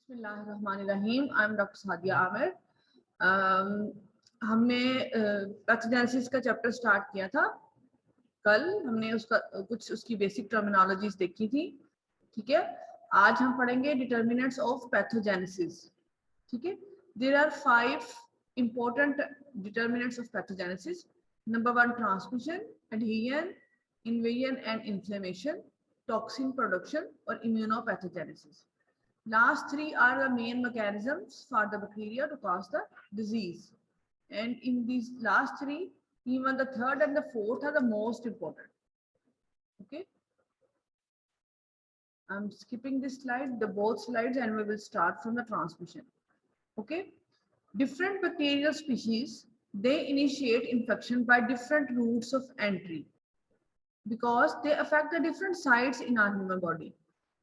बिस्मिल्लाहिर्रहमानिर्रहीम। I am doctor Sadia Aamir. हमने pathogenesis का चैप्टर स्टार्ट किया था कल। हमने उसका कुछ उसकी बेसिक टर्मिनोलॉजीज देखी थी। ठीक है, आज हम पढ़ेंगे डिटर्मिनेंट्स ऑफ पैथोजेनेसिस। ठीक है, there are 5 important determinants of pathogenesis. Number 1, transmission, adhesion, invasion and inflammation, toxin production or immunopathogenesis. Last 3 are the main mechanisms for the bacteria to cause the disease. And in these last 3, even the third and the fourth are the most important. Okay. I'm skipping this slide, the both slides, and we will start from the transmission. Okay. Different bacterial species, they initiate infection by different routes of entry because they affect the different sites in our human body.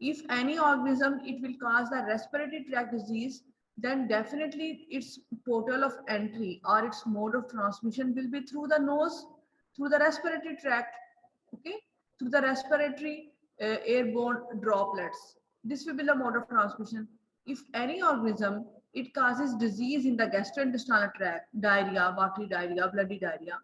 If any organism, it will cause the respiratory tract disease, then definitely its portal of entry or its mode of transmission will be through the nose, through the respiratory tract, okay, through the respiratory airborne droplets. This will be the mode of transmission. If any organism, it causes disease in the gastrointestinal tract, diarrhea, watery diarrhea, bloody diarrhea,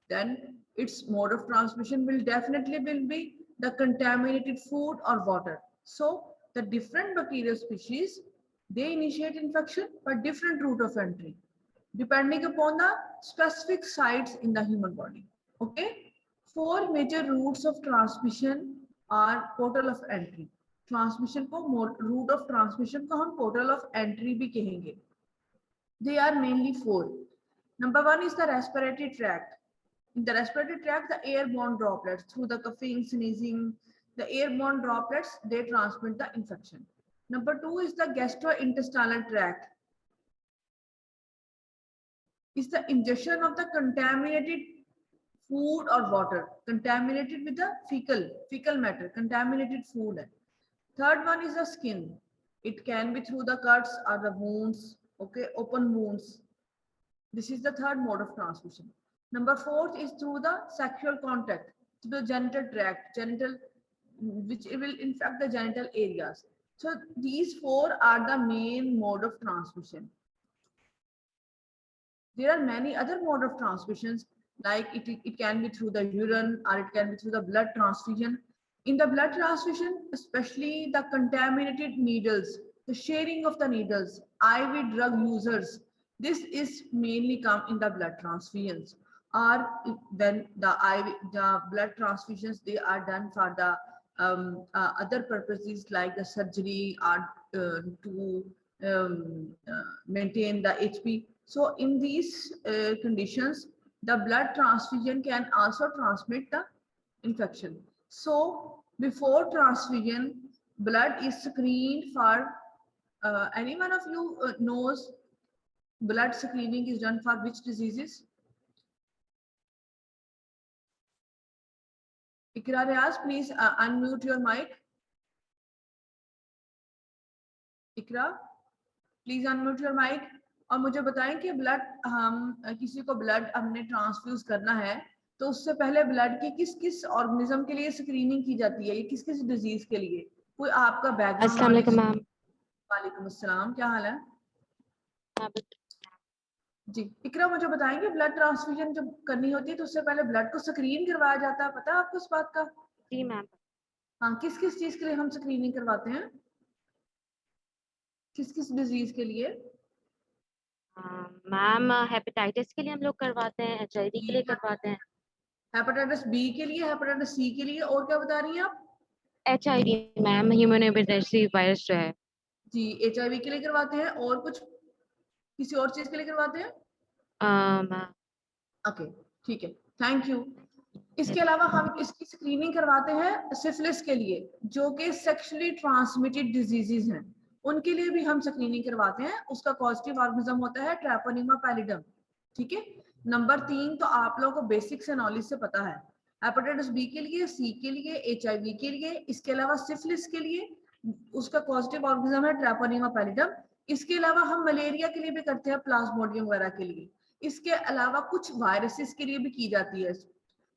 then its mode of transmission will definitely be the contaminated food or water. So the different bacterial species, they initiate infection by different route of entry depending upon the specific sites in the human body. Okay, 4 major routes of transmission are portal of entry. Transmission को route of transmission को हम portal of entry भी कहेंगे. They are mainly 4. Number 1 is the respiratory tract. In the respiratory tract, the airborne droplets, through the coughing, sneezing, the airborne droplets, they transmit the infection. Number 2 is the gastrointestinal tract. Is the ingestion of the contaminated food or water, contaminated with the fecal matter, contaminated food. Third one is the skin. It can be through the cuts or the wounds, okay, open wounds. This is the third mode of transmission. Number 4 is through the sexual contact, to the genital tract, which will infect the genital areas. So these 4 are the main mode of transmission. There are many other mode of transmissions, like it can be through the urine or it can be through the blood transfusion. In the blood transfusion, especially the contaminated needles, the sharing of the needles, IV drug users, this is mainly come in the blood transfusions. Or when the blood transfusions, they are done for the other purposes like the surgery or to maintain the HP. So in these conditions, the blood transfusion can also transmit the infection. So before transfusion, blood is screened for, any one of you knows blood screening is done for which diseases? Ikra Riaz, please unmute your mic. Ikra, please unmute your mic. और मुझे बताएं कि blood, हम किसी को blood हमने transfuse करना है तो उससे पहले ब्लड की किस किस ऑर्गेनिज्म के लिए स्क्रीनिंग की जाती है, ये किस किस डिजीज के लिए? कोई आपका बैकग्राउंड? अस्सलाम वालेकुम मैम। वालेकुम अस्सलाम, क्या हाल है? जी इकरा, मुझे बताएंगे ब्लड ट्रांसफ्यूजन जब करनी होती है तो उससे पहले ब्लड को स्क्रीन करवाया जाता है, पता है आपको इस बात का? जी मैम। हाँ, किस किस चीज के लिए हम स्क्रीनिंग करवाते हैं, किस किस डिजीज के लिए? मैम हेपेटाइटिस के लिए हम लोग करवाते हैं, HIV के लिए करवाते हैं, हेपेटाइटिस बी के लिए, हेपेटाइटिस सी के लिए, और क्या बता रही हैं आप? HIV ma'am, human hepatitis virus जो है जी, HIV के लिए करवाते हैं, और कुछ किसी और चीज के लिए करवाते हैं? ओके, ठीक है, थैंक यू। इसके अलावा हम इसकी स्क्रीनिंग करवाते हैं सिफिलिस के लिए, जो कि सेक्सुअली ट्रांसमिटेड डिजीजेस हैं, उनके लिए भी हम स्क्रीनिंग करवाते हैं। उसका पॉजिटिव ऑर्गेनिज्म होता है ट्रैपोनिमा पैलिडम। ठीक है, नंबर 3 तो आप लोगों को बेसिक से नॉलेज से पता है, हेपेटाइटिस बी के लिए, सी के लिए, HIV के लिए, इसके अलावा सिफिलिस के लिए उसका पॉजिटिव ऑर्गेनिज्म है ट्रैपोनिमा पैलिडम। इसके अलावा हम मलेरिया के लिए भी करते हैं, प्लाज्मोडियम वगैरह के लिए। इसके अलावा कुछ वायरसेस के लिए भी की जाती है,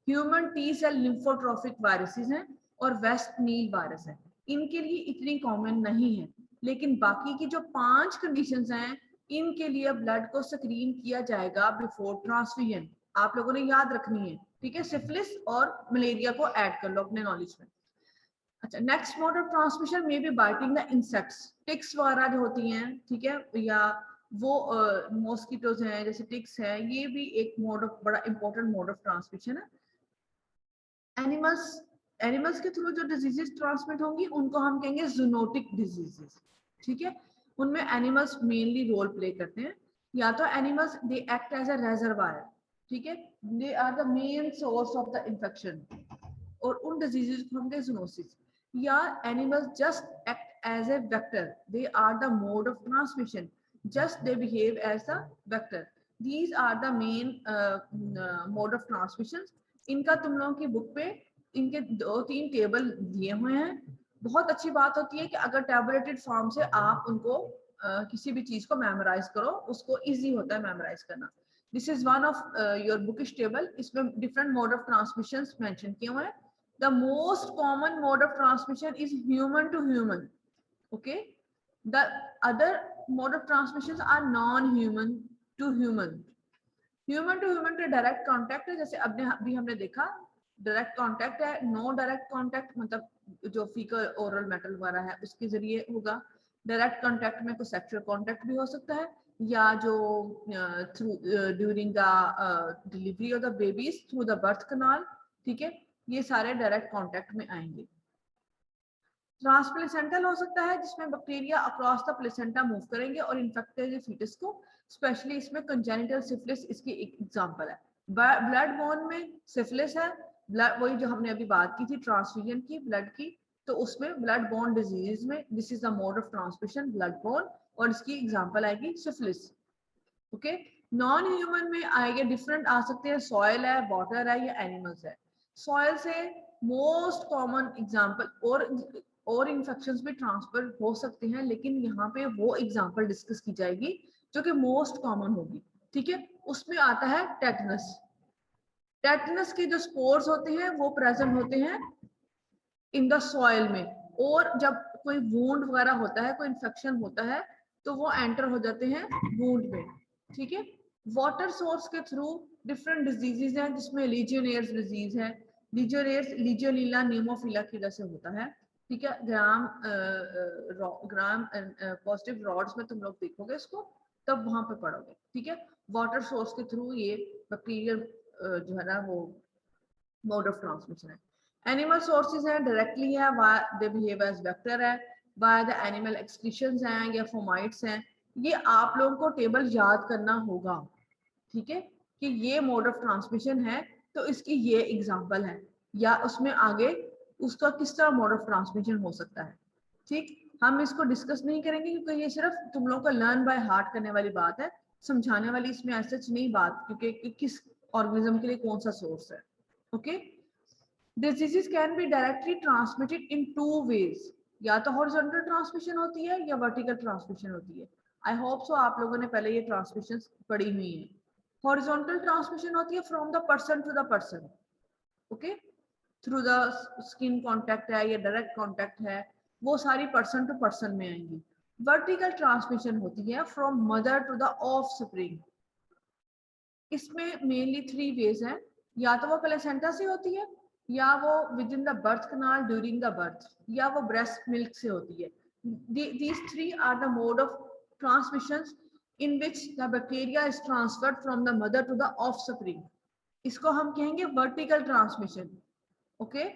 ह्यूमन टी सेल लिम्फोट्रोफिक वायरसेस हैं और वेस्ट नील वायरस है, इनके लिए इतनी कॉमन नहीं है, लेकिन बाकी की जो 5 कंडीशंस हैं इनके लिए ब्लड को स्क्रीन किया जाएगा बिफोर ट्रांसफ्यूजन। आप लोगों ने याद रखनी है, ठीक है। सिफिलिस और मलेरिया को ऐड कर लो अपने नॉलेज में। अच्छा, नेक्स्ट मोड ऑफ ट्रांसमिशन में be biting the insects, ticks वगैरह जो होती हैं, ठीक है, या वो मॉस्किटोज हैं जैसे टिक्स है, ये भी एक मोड ऑफ, बड़ा इंपॉर्टेंट मोड ऑफ ट्रांसमिशन है। एनिमल्स के थ्रू जो डिजीजेस ट्रांसमिट होंगी उनको हम कहेंगे जूनोटिक डिजीजेस, ठीक है। उनमें एनिमल्स मेनली रोल प्ले करते हैं। या तो animals they act as a reservoir, ठीक है, they are the main source of the infection, और उन डिजीजेस को हम कहें जूनोसिस। या animals just act as a vector, they are the mode of transmission, just they behave as the vector. These are the main mode of transmission. इनका तुम लोगों की बुक पे इनके 2-3 टेबल दिए हुए हैं। बहुत अच्छी बात होती है कि अगर टैबुलेटेड फॉर्म से आप उनको किसी भी चीज को मेमोराइज करो, उसको इजी होता है मेमोराइज करना। This is one of your bookish table, इसमें different mode of transmission mention किए हुए हैं। The most common mode of transmission is human to human, okay. The other mode of transmission are non human to human. Human to human के direct contact है, जैसे अभी हमने देखा direct contact है। नो डायरेक्ट कांटेक्ट मतलब जो faecal oral metal वगैरह है उसके जरिए होगा। डायरेक्ट कांटेक्ट में कोई सेक्सुअल कांटेक्ट भी हो सकता है, या जो through during the delivery of the babies through the birth canal, ठीक है, ये सारे डायरेक्ट कांटेक्ट में आएंगे। ट्रांसप्लेसेंटल हो सकता है जिसमें bacteria across the placenta move करेंगे और इन्फेक्ट करेंगे फीटस को, स्पेशली इसमें कंजेनिटल सिफिलिस इसकी एक एग्जांपल है। ब्लड बॉर्न में सिफिलिस है, ब्लड वही जो हमने अभी बात की थी ट्रांसफ्यूजन की ब्लड की, तो उसमें ब्लड बॉर्न डिजीज में this is the mode of transmission blood born, और इसकी एग्जांपल आएगी सिफिलिस, ओके। नॉन ह्यूमन में आएंगे डिफरेंट आ सकते हैं, सॉइल है, वाटर है, या एनिमल्स है। सॉइल से मोस्ट कॉमन एग्जांपल और इन्फेक्शंस भी ट्रांसफर हो सकते हैं, लेकिन यहाँ पे वो एग्जांपल डिस्कस की जाएगी जो कि मोस्ट कॉमन होगी, ठीक है। उसमें आता है टेटनस। टेटनस के जो स्पोर्स होते हैं वो प्रेजेंट होते हैं इन द सॉइल में, और जब कोई वूंड वगैरह होता है, कोई इन्फेक्शन होता है, तो वो एंटर हो जाते हैं वूंड में, ठीक है। वाटर सोर्स के थ्रू डिफरेंट डिजीजेज हैं जिसमें लीजियनेयर्स डिजीज है। लीजियनेयर्स लीजियनीला न्यूमोफिला की वजह से होता है, ठीक है। ग्राम पॉजिटिव रॉड्स में तुम लोग देखोगे इसको, तब वहां पे पढ़ोगे, ठीक है। वाटर सोर्स के थ्रू ये बैक्टीरियल जो है ना वो मोड ऑफ ट्रांसमिशन है। एनिमल सोर्सेज है, डायरेक्टली है, दे बिहेव एज वेक्टर है, बाय द एनिमल एक्सक्रीशंस हैं या फोमाइट्स हैं। ये आप लोगों को टेबल याद करना होगा, ठीक है, कि ये मोड ऑफ ट्रांसमिशन है तो इसकी ये एग्जांपल है, या उसमें आगे उसका किस तरह मोड ऑफ ट्रांसमिशन हो सकता है, ठीक। हम इसको डिस्कस नहीं करेंगे क्योंकि ये सिर्फ तुम लोगों को लर्न बाय हार्ट करने वाली बात है, समझाने वाली इसमें ऐसा नहीं बात, क्योंकि किस ऑर्गेनिज्म के लिए कौन सा सोर्स है, okay. Diseases can be directly transmitted in 2 ways, या तो हॉरिजॉन्टल ट्रांसमिशन होती है या वर्टिकल ट्रांसमिशन होती है। आई होप सो आप लोगों ने पहले ये ट्रांसमिशन पढ़ी हुई है। हॉरिजॉन्टल ट्रांसमिशन होती है from the person to the person, okay, through the skin contact है या डायरेक्ट कांटेक्ट है, वो सारी पर्सन टू पर्सन में आएंगी। वर्टिकल ट्रांसमिशन होती है from mother to the offspring. इसमें मेनली 3 वेज हैं, या तो वो प्लेसेंटा से होती है, या वो within the birth canal during the birth, या वो ब्रेस्ट मिल्क से होती है। These 3 are the mode of transmissions in which the bacteria is transferred from the mother to the offspring. इसको हम कहेंगे vertical transmission, okay?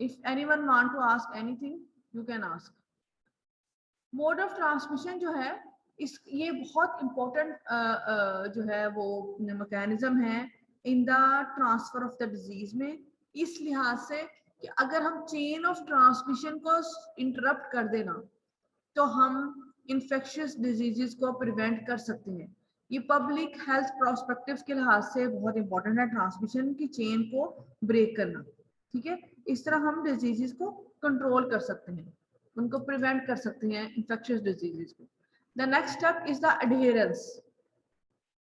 If anyone want to ask anything, you can ask. Mode of transmission जो है इस ये बहुत important जो है वो मैकेनिज्म है in the transfer of the disease में, इस लिहाज से कि अगर हम चेन ऑफ ट्रांसमिशन को इंटरप्ट कर देना तो हम इन्फेक्शियस डिजीजेस को प्रिवेंट कर सकते हैं। ये पब्लिक हेल्थ प्रोस्पेक्टिव के लिहाज से बहुत इंपॉर्टेंट है ट्रांसमिशन की चेन को ब्रेक करना, ठीक है। इस तरह हम डिजीजेस को कंट्रोल कर सकते हैं, उनको प्रिवेंट कर सकते हैं इन्फेक्शियस डिजीजेस को। The next step is the adherence.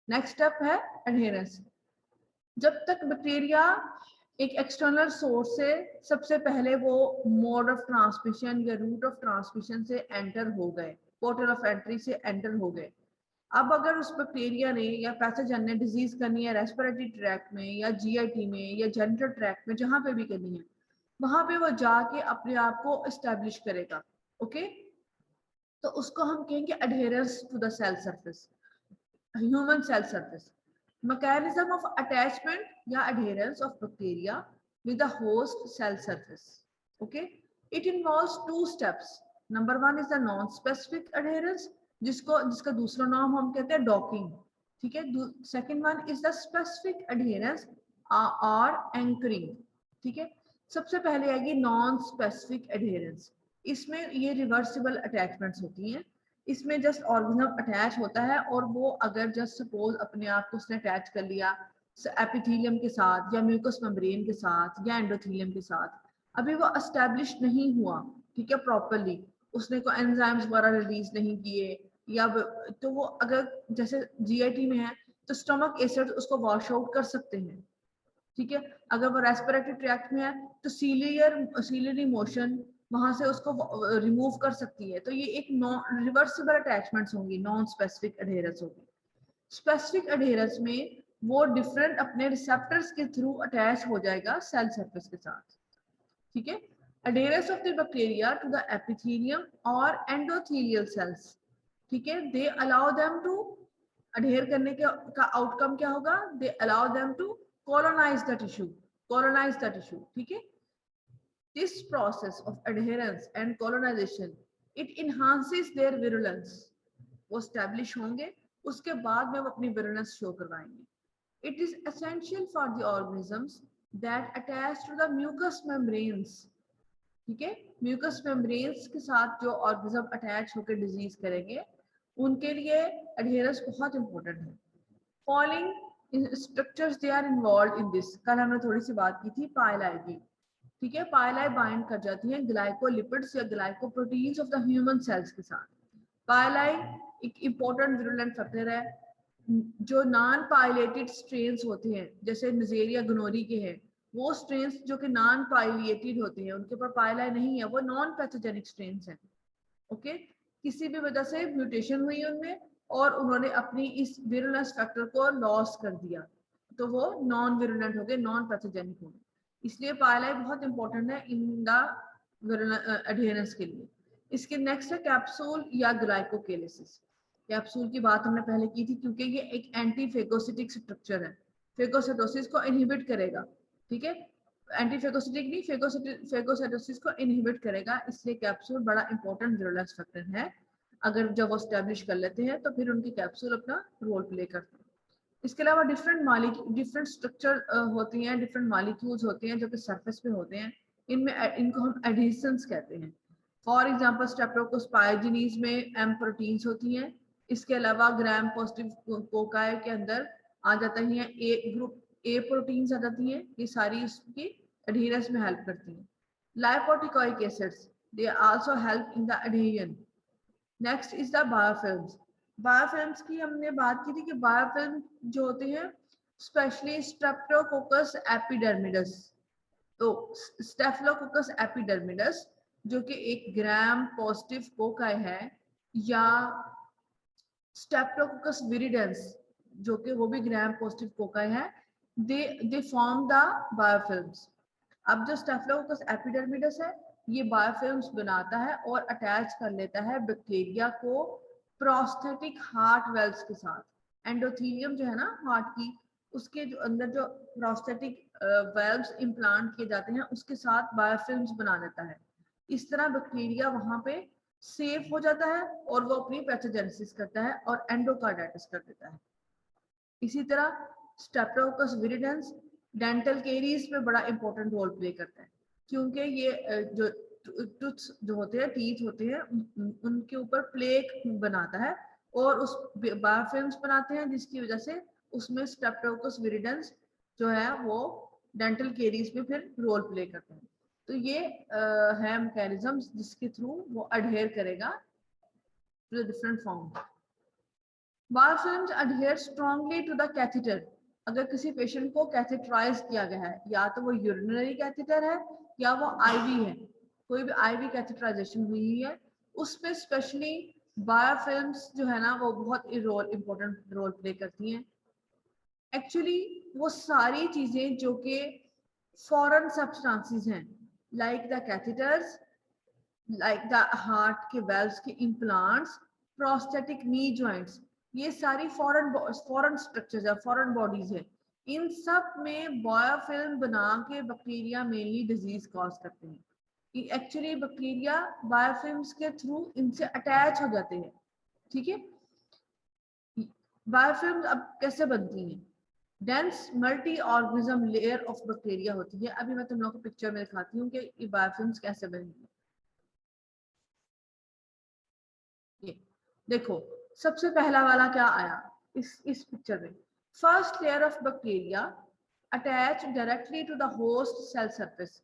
Next step है एडहेरेंस। जब तक बैक्टीरिया एक एक्सटर्नल सोर्स से सबसे पहले वो मोड ऑफ ट्रांसमिशन या रूट ऑफ ट्रांसमिशन से एंटर हो गए, पोर्टल ऑफ एंट्री से एंटर हो गए। अब अगर उस बैक्टीरिया ने या पैथोजन ने डिजीज करनी है रेस्पिरेटरी ट्रैक्ट में या जीआईटी में या जेनिटल ट्रैक्ट में, जहां पे भी करनी है, वहां पे वो जाके अपने आप को एस्टेब्लिश करेगा। ओके, तो उसको हम कहेंगे adherence to the cell surface, human cell surface. mechanism of attachment या adherence of bacteria with the host cell surface. Okay, it involves two steps. Number one is the non-specific adherence, जिसका दूसरा नाम हम कहते हैं डॉकिंग। ठीक है, second one is the specific adherence और एंकरिंग। ठीक है, सबसे पहले आएगी नॉन स्पेसिफिक adherence। इसमें ये रिवर्सिबल अटैचमेंट्स होती हैं। इसमें जस्ट ऑर्गेनिज्म अटैच होता है और वो अगर जस्ट सपोज अपने आप को उसने अटैच कर लिया एपिथेलियम के साथ या म्यूकस मेम्ब्रेन के साथ या एंडोथेलियम के साथ, अभी वो एस्टेब्लिश नहीं हुआ, ठीक है, प्रॉपरली, उसने कोई एंजाइम्स वगैरह रिलीज नहीं किए, या तो वो अगर जैसे जीआईटी में है तो स्टमक एसिड उसको वॉश आउट कर सकते हैं। ठीक है, अगर वो रेस्पिरेटरी ट्रैक्ट में है तो सीलियरी मोशन वहां से उसको रिमूव कर सकती है। तो ये एक नॉन रिवर्सिबल अटैचमेंट्स होंगी, नॉन स्पेसिफिक अडहेरेंस होगी। स्पेसिफिक अडहेरेंस में वो डिफरेंट अपने रिसेप्टर्स के थ्रू अटैच हो जाएगा सेल सरफेस के साथ। ठीक है, adherence of the bacteria to the epithelium और एंडोथेलियल सेल्स। ठीक है, they allow them to adhere करने का आउटकम क्या होगा, they allow them to colonize the tissue। ठीक है, this process of adherence and colonization it enhances their virulence। वो establish होंगे, उसके बाद में वो अपनी virulence show करवाएंगे। it is essential for the organisms that attach to the mucous membranes। ठीक है, म्यूकस मेम्ब्रेन्स के साथ जो ऑर्गेनिज्म अटैच होकर डिजीज करेंगे उनके लिए एडहेरेंस बहुत इंपॉर्टेंट है। Following structures they are involve in this, कल हमने थोड़ी सी बात की थी पाइलाई की। ठीक है, पाइलाई बाइंड कर जाती है ग्लाइकोलिपिड्स या glycoproteins of the human cells के साथ। पाइलाई एक इंपॉर्टेंट विरुलेंट फैक्टर है। जो नॉन पाइलेटेड स्ट्रेन्स होते हैं जैसे नजेरिया गनोरी के हैं, वो स्ट्रेन्स जो कि नॉन पाइलेटेड होते हैं उनके ऊपर पाइलाई नहीं है, वो नॉन पैथोजेनिक स्ट्रेन्स हैं। ओके, किसी भी वजह से म्यूटेशन हुई उनमें और उन्होंने अपनी इस विरुलेंस फैक्टर को लॉस कर दिया, तो वो नॉन विरुलेंट हो गए, नॉन पैथोजेनिक हो गए। इसलिए पाइलाई बहुत इंपॉर्टेंट है इन द एडहेरेंस के लिए। इसके नेक्स्ट है कैप्सूल या ग्लाइकोकेलिसिस। कैप्सूल की बात हमने पहले की थी क्योंकि ये एक एंटी फेगोसिटिक स्ट्रक्चर है, फेगोसाइटोसिस को इनहिबिट करेगा। ठीक है, एंटी फेगोसिटिक नहीं, फेगोसाइटोसिस को इनहिबिट करेगा, इसलिए कैप्सूल बड़ा इंपॉर्टेंट विरुलेंस फैक्टर है। अगर जब वो एस्टेब्लिश कर लेते हैं तो फिर उनकी कैप्सूल अपना रोल प्ले करते हैं। इसके अलावा डिफरेंट स्ट्रक्चर होती हैं, डिफरेंट मॉलिक्यूल्स होते हैं जो कि सरफेस पे होते हैं। इनको हम एडहेसेंस कहते हैं। फॉर एग्जांपल स्ट्रेप्टोकोकस पाइरोजेनिस में एम प्रोटीन्स होती हैं। इसके अलावा ग्राम पॉजिटिव कोकाई के अंदर आ जाता है ए ग्रुप, ए प्रोटीन्स आ जाती हैं, ये सारी उसकी एडहेरेंस में हेल्प करती हैं। Lipoteichoic acids they also help in the adhesion. Next is the biofilms. Biofilms की हमने बात की थी कि बायोफिल्म जो होते हैं स्पेशली स्ट्रेप्टोकोकस एपिडर्मिडस, तो स्टेफिलोकोकस एपिडर्मिडस जो कि एक ग्राम पॉजिटिव कोकाई है, या स्ट्रेप्टोकोकस विरिडेंस जो कि वो भी ग्राम पॉजिटिव कोकाई है, दे फॉर्म द बायोफिल्म्स। अब जो स्टेफिलोकोकस एपिडर्मिडस है ये बायोफिल्म्स बनाता है और अटैच कर लेता है बैक्टीरिया को प्रोस्थेटिक हार्ट वेल्स के साथ। एंडोथेलियम जो है ना हार्ट की, उसके जो अंदर जो प्रोस्थेटिक वेल्व्स इम्प्लांट किए जाते हैं उसके साथ बायोफिल्म्स बना देता है। इस तरह बैक्टीरिया वहां पे सेफ हो जाता है और वो अपनी पैथोजेनेसिस करता है और एंडोकार्डाइटिस कर देता है। इसी तरह स्ट्रेप्टोकोकस विरिडेंस डेंटल केरीज में बड़ा इंपॉर्टेंट रोल प्ले करता है, क्योंकि ये जो टूथ्स जो होते हैं, टीथ होते हैं, उनके ऊपर प्लेक बनाता है और उस बायोफिल्म्स बनाते हैं, जिसकी वजह से उसमें स्ट्रेप्टोकोकस विरिडेंस जो है वो डेंटल केरीज में फिर रोल प्ले करते हैं। तो ये है मैकेनिज्म जिसके थ्रू वो अडहेयर करेगा to the different form. Biofilms adhere strongly to the catheter। अगर किसी पेशेंट को कैथेटराइज किया गया है, या तो वो यूरिनरी कैथेटर है या वो आईवी है, कोई भी आईवी कैथेटराइजेशन हुई है, उसमें स्पेशली बायोफिल्म्स जो है ना वो बहुत इंपॉर्टेंट रोल प्ले करती हैं। एक्चुअली वो सारी चीजें जो कि फॉरेन सब्सटेंसेस हैं, like the catheters, like the heart के वेल्व्स के इम्प्लांट्स, प्रोस्थेटिक नी जॉइंट्स, ये सारी फॉरेन स्ट्रक्चर्स है, फॉरेन बॉडीज है। इन सब में बायोफिल्म बना के बैक्टीरिया मेनली डिजीज कॉज करते हैं। एक्चुअली बैक्टीरिया बायोफिल्म्स के थ्रू इनसे अटैच हो जाते हैं। ठीक है, बायोफिल्म अब कैसे बनती हैं? Dense multi organism layer of bacteria होती है। अभी मैं तुम लोगों को पिक्चर में दिखाती हूँ कि ये बायोफिल्म्स कैसे बनेंगी। ये देखो, सबसे पहला वाला क्या आया इस पिक्चर में? First layer of bacteria attach directly to the host cell surface.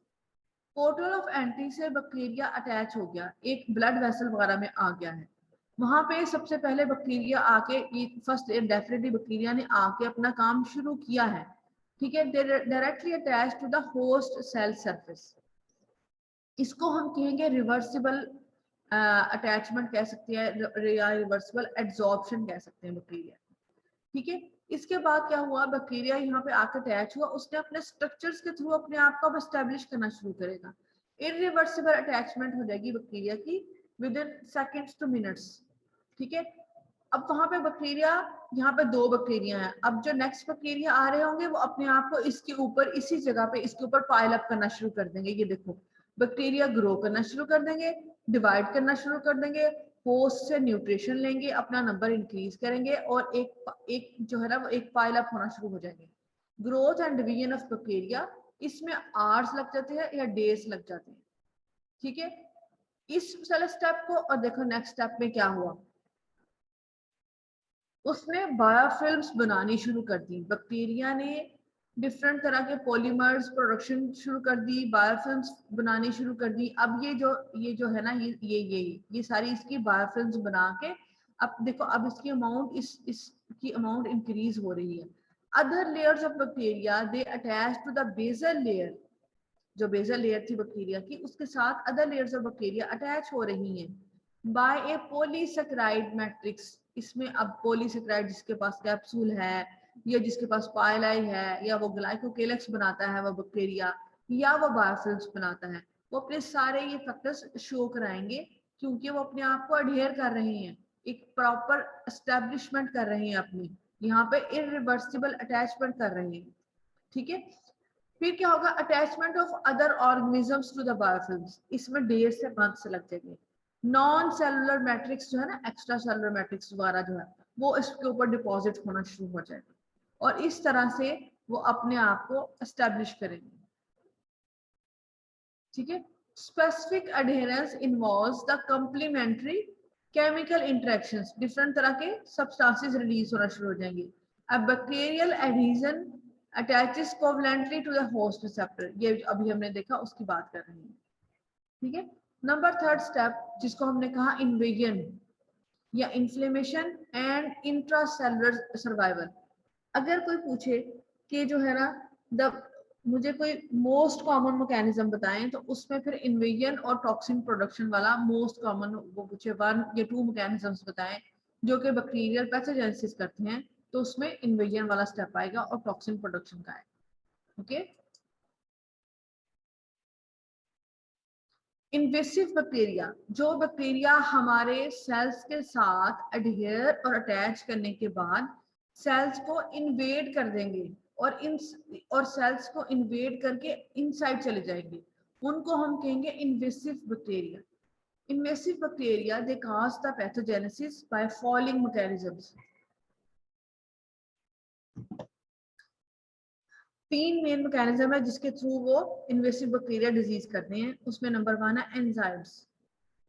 Portal of entry से बैक्टीरिया अटैच हो गया, एक ब्लड वेसल वगैरह में आ गया है। वहां पे सबसे पहले बैक्टीरिया आके, ये फर्स्ट लेयर डेफिनेटली बैक्टीरिया ने आके अपना काम शुरू किया है। ठीक है, directly attach to the host cell surface. इसको हम कहेंगे रिवर्सिबल अटैचमेंट कह सकते हैं, या रिवर्सिबल एड्सॉर्प्शन कह सकते हैं बैक्टीरिया। ठीक है, इसके बाद क्या हुआ? बैक्टीरिया यहाँ पे आकर अटैच हुआ, उसने अपने स्ट्रक्चर्स के थ्रू अपने आप को एस्टेब्लिश करना शुरू करेगा। इरिवर्सिबल अटैचमेंट हो जाएगी बैक्टीरिया की with in seconds two minutes. ठीक है, अब वहां पे बैक्टीरिया, यहाँ पे दो बैक्टीरिया हैं, अब जो नेक्स्ट बैक्टीरिया आ रहे होंगे वो अपने आप को इसके ऊपर, इसी जगह पे इसके ऊपर पाइल अप करना शुरू कर देंगे। ये देखो, बैक्टीरिया ग्रो करना शुरू कर देंगे, डिवाइड करना शुरू कर देंगे, होस्ट से न्यूट्रिशन लेंगे, अपना नंबर इंक्रीज करेंगे, और एक जो है ना वो एक पाइल अप होना शुरू हो जाएंगे। Growth and division of bacteria, इसमें आवर्स लग जाते हैं या डेज लग जाते हैं। ठीक है, इस वाले स्टेप को, और देखो नेक्स्ट स्टेप में क्या हुआ, उसने बायोफिल्म्स बनानी शुरू कर दी। बैक्टीरिया ने डिफरेंट तरह के पॉलीमर्स प्रोडक्शन शुरू कर दी, बायोफिल्म्स बनानी शुरू कर दी। अब ये जो है ना, ये सारी इसकी बायोफिल्म्स बना के, अब देखो अब इसकी अमाउंट, इसकी अमाउंट इंक्रीज हो रही है। Other layers of bacteria they attach to the basal layer, जो बेसल लेयर थी बैक्टीरिया की, उसके साथ other layers of bacteria attach हो रही हैं बाय ए पॉलीसेकेराइड मैट्रिक्स। इसमें अब पॉलीसेकेराइड, जिसके पास कैप्सूल है, या जिसके पास पाइलाई है, या वो ग्लाइकोकेलेक्स बनाता है वो बैक्टीरिया, या वो बायोफिल्म्स बनाता है, वो अपने सारे ये फैक्टर्स शो कराएंगे, क्योंकि वो अपने आप को अडेयर कर रहे हैं, एक प्रॉपर एस्टेब्लिशमेंट कर रहे हैं अपनी, यहाँ पे इरिवर्सिबल अटैचमेंट कर रहे हैं। ठीक है, फिर क्या होगा? Attachment of other organisms to the biofilms, इसमें डेढ़ से 5 से लग जाएंगे। नॉन सेलुलर मैट्रिक्स जो है ना, एक्स्ट्रा सेलुलर मैट्रिक्स वगैरह जो है, वो इसके ऊपर डिपॉजिट होना शुरू हो जाएगा, और इस तरह से वो अपने आप को एस्टेब्लिश करेंगे। ठीक है, specific adherence involves the complementary chemical interactions, different तरह के सब्सटेंसेस रिलीज होना शुरू हो जाएंगे। अब bacterial adhesin attaches covalently to the host receptor, ये अभी हमने देखा, उसकी बात कर रहे हैं। ठीक है, नंबर थर्ड स्टेप, जिसको हमने कहा इन्वेजन या इन्फ्लेमेशन एंड इंट्रासेलुलर सर्वाइवल। अगर कोई पूछे कि जो है ना, द मुझे कोई मोस्ट कॉमन मैकेनिज्म बताएं, तो उसमें फिर इन्वेजन और टॉक्सिन प्रोडक्शन वाला मोस्ट कॉमन, वो पूछे 1 या 2 मैकेनिज्म्स बताएं जो कि बैक्टीरियल पैथोजेनेसिस करते हैं, तो उसमें इन्वेजन वाला स्टेप आएगा और टॉक्सिन प्रोडक्शन का आएगा। ओके, इन्वेसिव बैक्टीरिया, जो बैक्टीरिया हमारे सेल्स के साथ अडहियर और अटैच करने के बाद सेल्स को इन्वेड कर देंगे, और सेल्स को इन्वेड करके इनसाइड चले जाएंगे, उनको हम कहेंगे invasive bacteria. Invasive bacteria they cause the pathogenesis by following mechanisms. 3 main mechanism है जिसके थ्रू वो इन्वेसिव बैक्टीरिया डिजीज करते हैं। उसमें नंबर 1 है enzymes.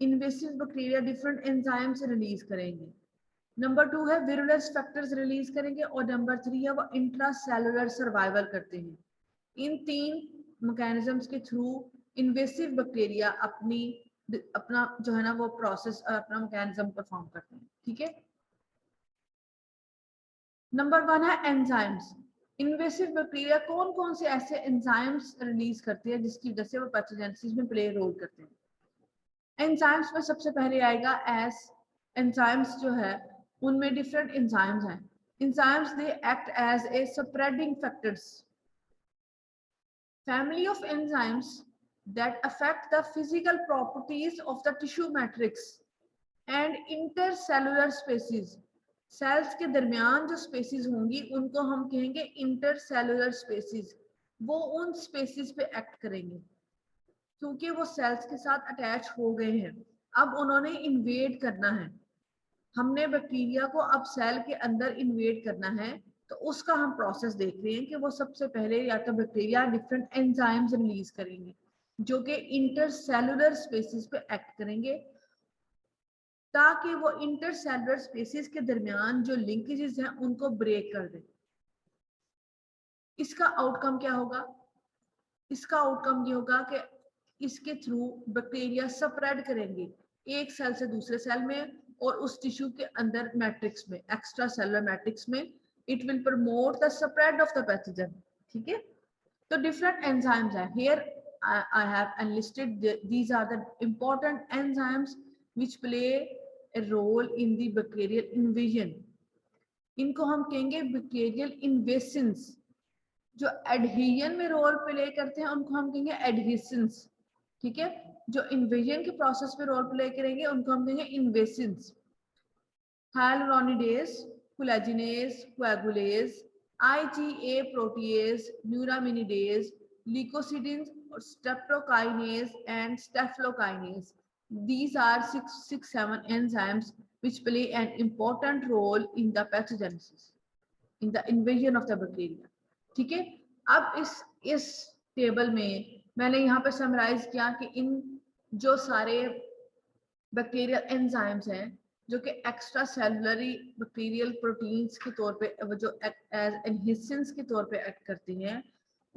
Invasive bacteria different enzymes release करेंगे। नंबर 2 है विरुलेंस फैक्टर्स रिलीज करेंगे, और नंबर 3 है वो इंट्रासेलुलर सर्वाइवल करते हैं। इन 3 मैकेनिज्म्स के थ्रू इन्वेसिव बैक्टीरिया अपना जो है ना वो प्रोसेस, अपना मैकेनिज्म परफॉर्म करते हैं। ठीक है, नंबर 1 है एंजाइम्स। इन्वेसिव बैक्टीरिया कौन कौन से ऐसे एंजाइम्स रिलीज करती है जिसकी वजह से वो पैथोजेनेसिस में प्ले रोल करते हैं। एंजाइम्स में सबसे पहले आएगा एस। एंजाइम्स जो है उनमें डिफरेंट एंजाइम्स हैं। Enzymes they act as a spreading factors. Family of enzymes that affect the physical properties of the tissue matrix and intercellular spaces. Cells के दरमियान जो स्पेसिस होंगी उनको हम कहेंगे इंटरसेलुलर स्पेसिस। वो उन स्पेसिस पे एक्ट करेंगे क्योंकि वो सेल्स के साथ अटैच हो गए हैं। अब उन्होंने इन्वेड करना है। हमने बैक्टीरिया को अब सेल के अंदर इन्वेड करना है, तो उसका हम प्रोसेस देख रहे हैं कि वो सबसे पहले या तो बैक्टीरिया डिफरेंट एंजाइम्स रिलीज करेंगे जो कि इंटरसेलुलर स्पेसिस पे एक्ट करेंगे ताकि वो इंटरसेलुलर स्पेसिस के दरमियान जो लिंकेजेस हैं उनको ब्रेक कर दें। इसका आउटकम क्या होगा? इसका आउटकम ये होगा कि इसके थ्रू बैक्टीरिया स्प्रेड करेंगे एक सेल से दूसरे सेल में और उस टिश्यू के अंदर मैट्रिक्स में, एक्स्ट्रा सेलुलर मैट्रिक्स में। It will promote the spread of the pathogen. ठीक है, तो डिफरेंट एंजाइम्स हैं। Here I have enlisted these are the important enzymes which play a role in the bacterial invasion. इनको हम कहेंगे bacterial इन्वेशंस। जो adhesion में रोल प्ले करते हैं उनको हम कहेंगे एडहेसेंस। ठीक है, जो इन्वेजन के प्रोसेस में रोल प्ले करेंगे उनको हम कहेंगे इन्वेशंस। hyaluronidases, collagenase, coagulase, IgA protease, neuraminidase, leucocidins, streptokinase, and staphylokinase. These are 7 enzymes which play an important role in the pathogenesis, in the invasion of the bacteria. ठीक है, अब इस टेबल में मैंने यहाँ पे समराइज किया कि इन जो सारे बैक्टीरियल एंजाइम्स हैं जो कि एक्स्ट्रा सेलुलरी बैक्टीरियल प्रोटीन्स के तौर पे जो एज एडहेसेंस के तौर पे एक्ट करती हैं,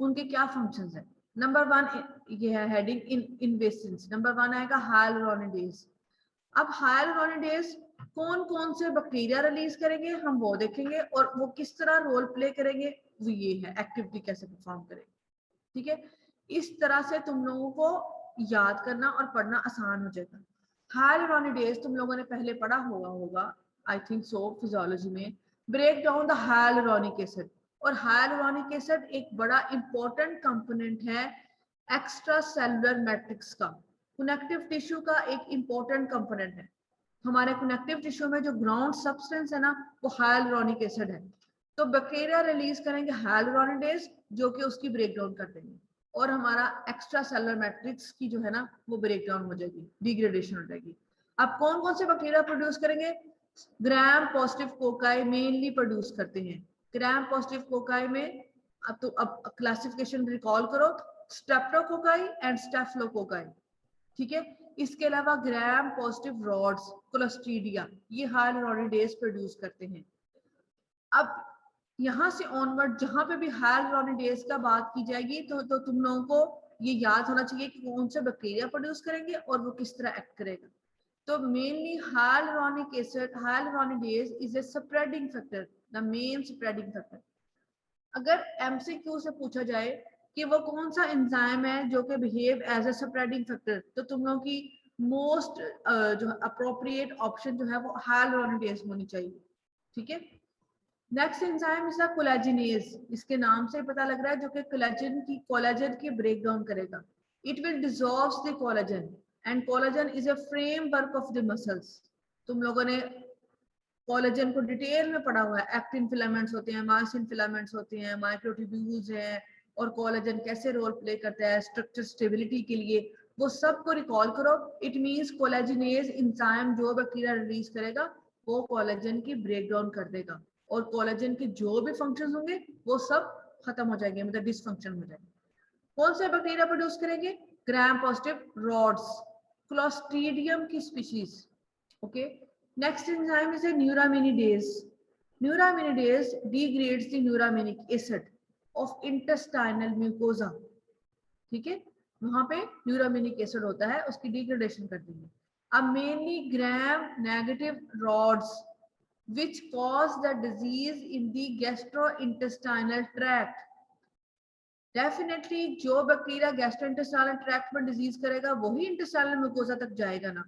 उनके क्या फंक्शंस हैं। नंबर 1 ये है हेडिंग इन्वेशंस। नंबर 1 आएगा हाइलुरोनिडेज। अब हाइलुरोनिडेज कौन कौन से बैक्टीरिया रिलीज करेंगे हम वो देखेंगे, और वो किस तरह रोल प्ले करेंगे वो ये है, एक्टिविटी कैसे परफॉर्म करेंगे। ठीक है, इस तरह से तुम लोगों को याद करना और पढ़ना आसान हो जाएगा। हाइलुरोनिडेज तुम लोगों ने पहले पढ़ा होगा आई थिंक सो फिजियोलॉजी में, break down the hyaluronic acid. और हाइलुरोनिक एसिड एक बड़ा इंपॉर्टेंट कंपोनेंट है एक्स्ट्रा सेलुलर मैट्रिक्स का, कनेक्टिव टिश्यू का एक इंपॉर्टेंट कंपोनेंट है। हमारे कनेक्टिव टिश्यू में जो ग्राउंड सब्सटेंस है ना वो हाइलुरोनिक एसिड है। तो बैक्टीरिया रिलीज करेंगे हाइलुरोनिडेज जो कि उसकी ब्रेक डाउन कर देंगे और हमारा एक्स्ट्रा सेलुलर मैट्रिक्स की जो है ना वो ब्रेक डाउन हो जाएगी, डिग्रेडेशन हो जाएगी। अब कौन कौन से बैक्टीरिया प्रोड्यूस करेंगे? Gram positive cocci mainly produce करते हैं। ग्राम पॉजिटिव कोकाई में अब क्लासिफिकेशन रिकॉल करो, स्ट्रेप्टोकोकाई एंड स्टेफिलोकोकाई। ठीक है, इसके अलावा ग्राम पॉजिटिव रॉड्स, क्लोस्ट्रीडिया, ये हाइलुरोनिडेज प्रोड्यूस करते हैं। अब यहाँ से ऑनवर्ड जहां पे भी हाइलुरोनिडेज का बात की जाएगी तो तुम लोगों को ये याद होना चाहिए कि कौन से बैक्टीरिया प्रोड्यूस करेंगे और वो किस तरह एक्ट करेगा। तो mainly hyaluronic acid, hyaluronidase is a spreading factor, the main spreading factor. अगर एमसीक्यू से पूछा जाए कि वो कौन सा एंजाइम है जो कि behave as a spreading factor, तो तुम लोगों की मोस्ट जो अप्रोप्रिएट ऑप्शन जो है वो हाइलुरोनिडेज होनी चाहिए। ठीक है, नेक्स्ट एंजाइम इज द कोलेजिनेज। इसके नाम से पता लग रहा है जो कि कोलेजन की ब्रेक डाउन करेगा। It will dissolves the collagen and collagen is a framework of the muscles. तुम लोगों ने कोलेजन को डिटेल में पढ़ा हुआ है, एक्टिन फिलामेंट्स होते हैं, मायोसिन फिलामेंट्स होते हैं, माइक्रोट्यूब्यूल्स हैं, और कोलेजन कैसे रोल प्ले करता है स्ट्रक्चर स्टेबिलिटी के लिए, वो सब को रिकॉल करो। इट मींस कोलेजिनेज एंजाइम जो बैक्टीरिया रिलीज करेगा वो कोलेजन की ब्रेक डाउन कर देगा और कोलेजन के जो भी फंक्शंस होंगे वो सब खत्म हो जाएंगे, मतलब डिसफंक्शन हो जाएंगे। कौन से बैक्टीरिया प्रोड्यूस करेंगे? ग्राम पॉजिटिव रॉड्स, क्लोस्ट्रीडियम की species. Okay, next enzyme is neuraminidase. Neuraminidase degrades the neuraminic acid of intestinal mucosa. ठीक है, वहां पे न्यूरामिनिक एसिड होता है, उसकी डिग्रेडेशन कर देंगे। अब mainly gram negative rods which cause the disease in the gastrointestinal tract. Definitely जो बैक्टीरिया गैस्ट्रोइंटेस्टाइनल ट्रैक्ट में डिजीज करेगा वही इंटेस्टाइनल म्यूकोजा तक जाएगा ना।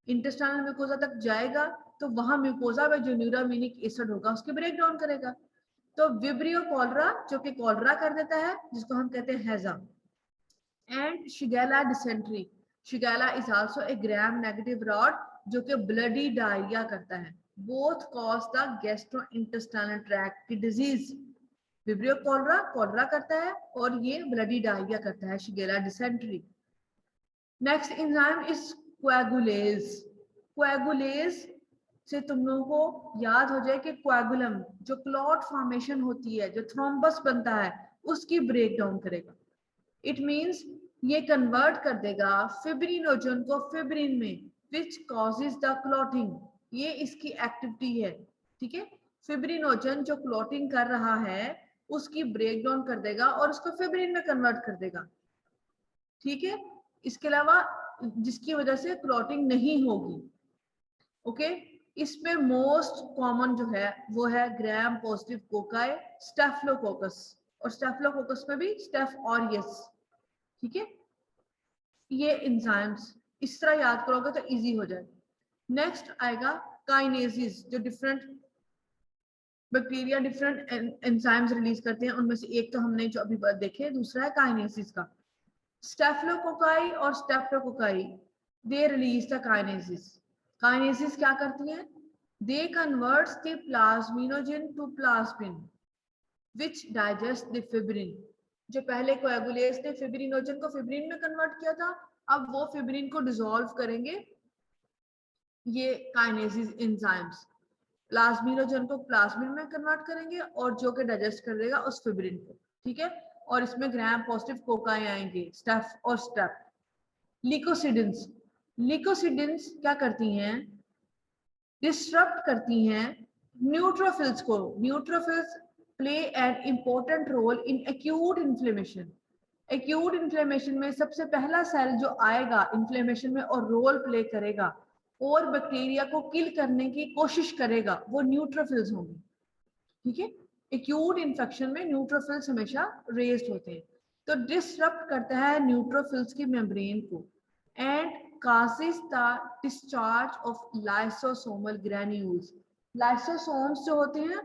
इंटेस्टाइनल म्यूकोजा तक जाएगा तो वहां म्यूकोजा में जो न्यूरामिनिक एसिड होगा उसके ब्रेक डाउन करेगा। तो विब्रियो कॉलरा जो कि कॉलरा कर देता है, जिसको हम कहते हैं हैजा, and Shigella dysentery. Shigella is also a gram negative rod जो कि ब्लडी डायरिया करता है। Both cause the gastrointestinal tract की डिजीज। विब्रियो कॉलरा कॉलरा करता है और ये ब्लडी डायरिया करता है, Shigella dysentery. Next enzyme is coagulase. Coagulase से तुम लोगों को याद हो जाए कि कोएगुलम जो क्लॉट फॉर्मेशन होती है, जो थ्रोम्बस बनता है, उसकी ब्रेक डाउन करेगा। इट मींस ये कन्वर्ट कर देगा फिब्रिनोजन को फिब्रिन में, विच कॉजेज द क्लॉटिंग। ये इसकी एक्टिविटी है, ठीक है। फिब्रिनोजन जो क्लॉटिंग कर रहा है उसकी ब्रेक डाउन कर देगा और उसको फिब्रिन में कन्वर्ट कर देगा, ठीक है। इसके अलावा जिसकी वजह से क्लॉटिंग नहीं होगी, ओके। इसमें मोस्ट कॉमन जो है वो है ग्राम पॉजिटिव कोकाई, स्टेफिलोकोकस, और स्टेफिलोकोकस में भी स्टेफ ऑरियस, ठीक है। ये एंजाइम्स इस तरह याद करोगे तो इजी हो जाए। नेक्स्ट आएगा काइनेसिस, जो different bacteria different enzymes release करते हैं। उनमें से एक तो हमने जो अभी देखे, दूसरा है काइनेसिस का। स्टेफिलोकोकाई और streptococci they release the kinases. Kinases क्या करती है? They converts the plasminogen to plasmin which digest the fibrin. जो पहले कोएगुलेज ने फिब्रिनोजन को फिब्रिन में कन्वर्ट किया था, अब वो फिब्रिन को डिसॉल्व करेंगे ये काइनेसिस एंजाइम्स। प्लाज्मिनोजन को प्लाज्मिन में कन्वर्ट करेंगे और जो कि डाइजेस्ट कर देगा उस फिब्रिन को, ठीक है। और इसमें ग्राम पॉजिटिव कोकाई आएंगे, स्टेफ और स्टेप। लिकोसिडेंस, लिकोसिडेंस क्या करती हैं? डिस्टरप्ट करती हैं न्यूट्रोफिल्स को। Neutrophils play an important role in acute inflammation. Acute inflammation में सबसे पहला सेल जो आएगा इन्फ्लेमेशन में और रोल प्ले करेगा और बैक्टीरिया को किल करने की कोशिश करेगा, वो न्यूट्रोफिल्स होंगे, ठीक है। एक्यूट इन्फेक्शन में न्यूट्रोफिल्स हमेशा रेज्ड होते हैं। तो डिसरप्ट करता है न्यूट्रोफिल्स की मेम्ब्रेन को and causes the discharge of lysosomal granules। Lysosomes जो होते हैं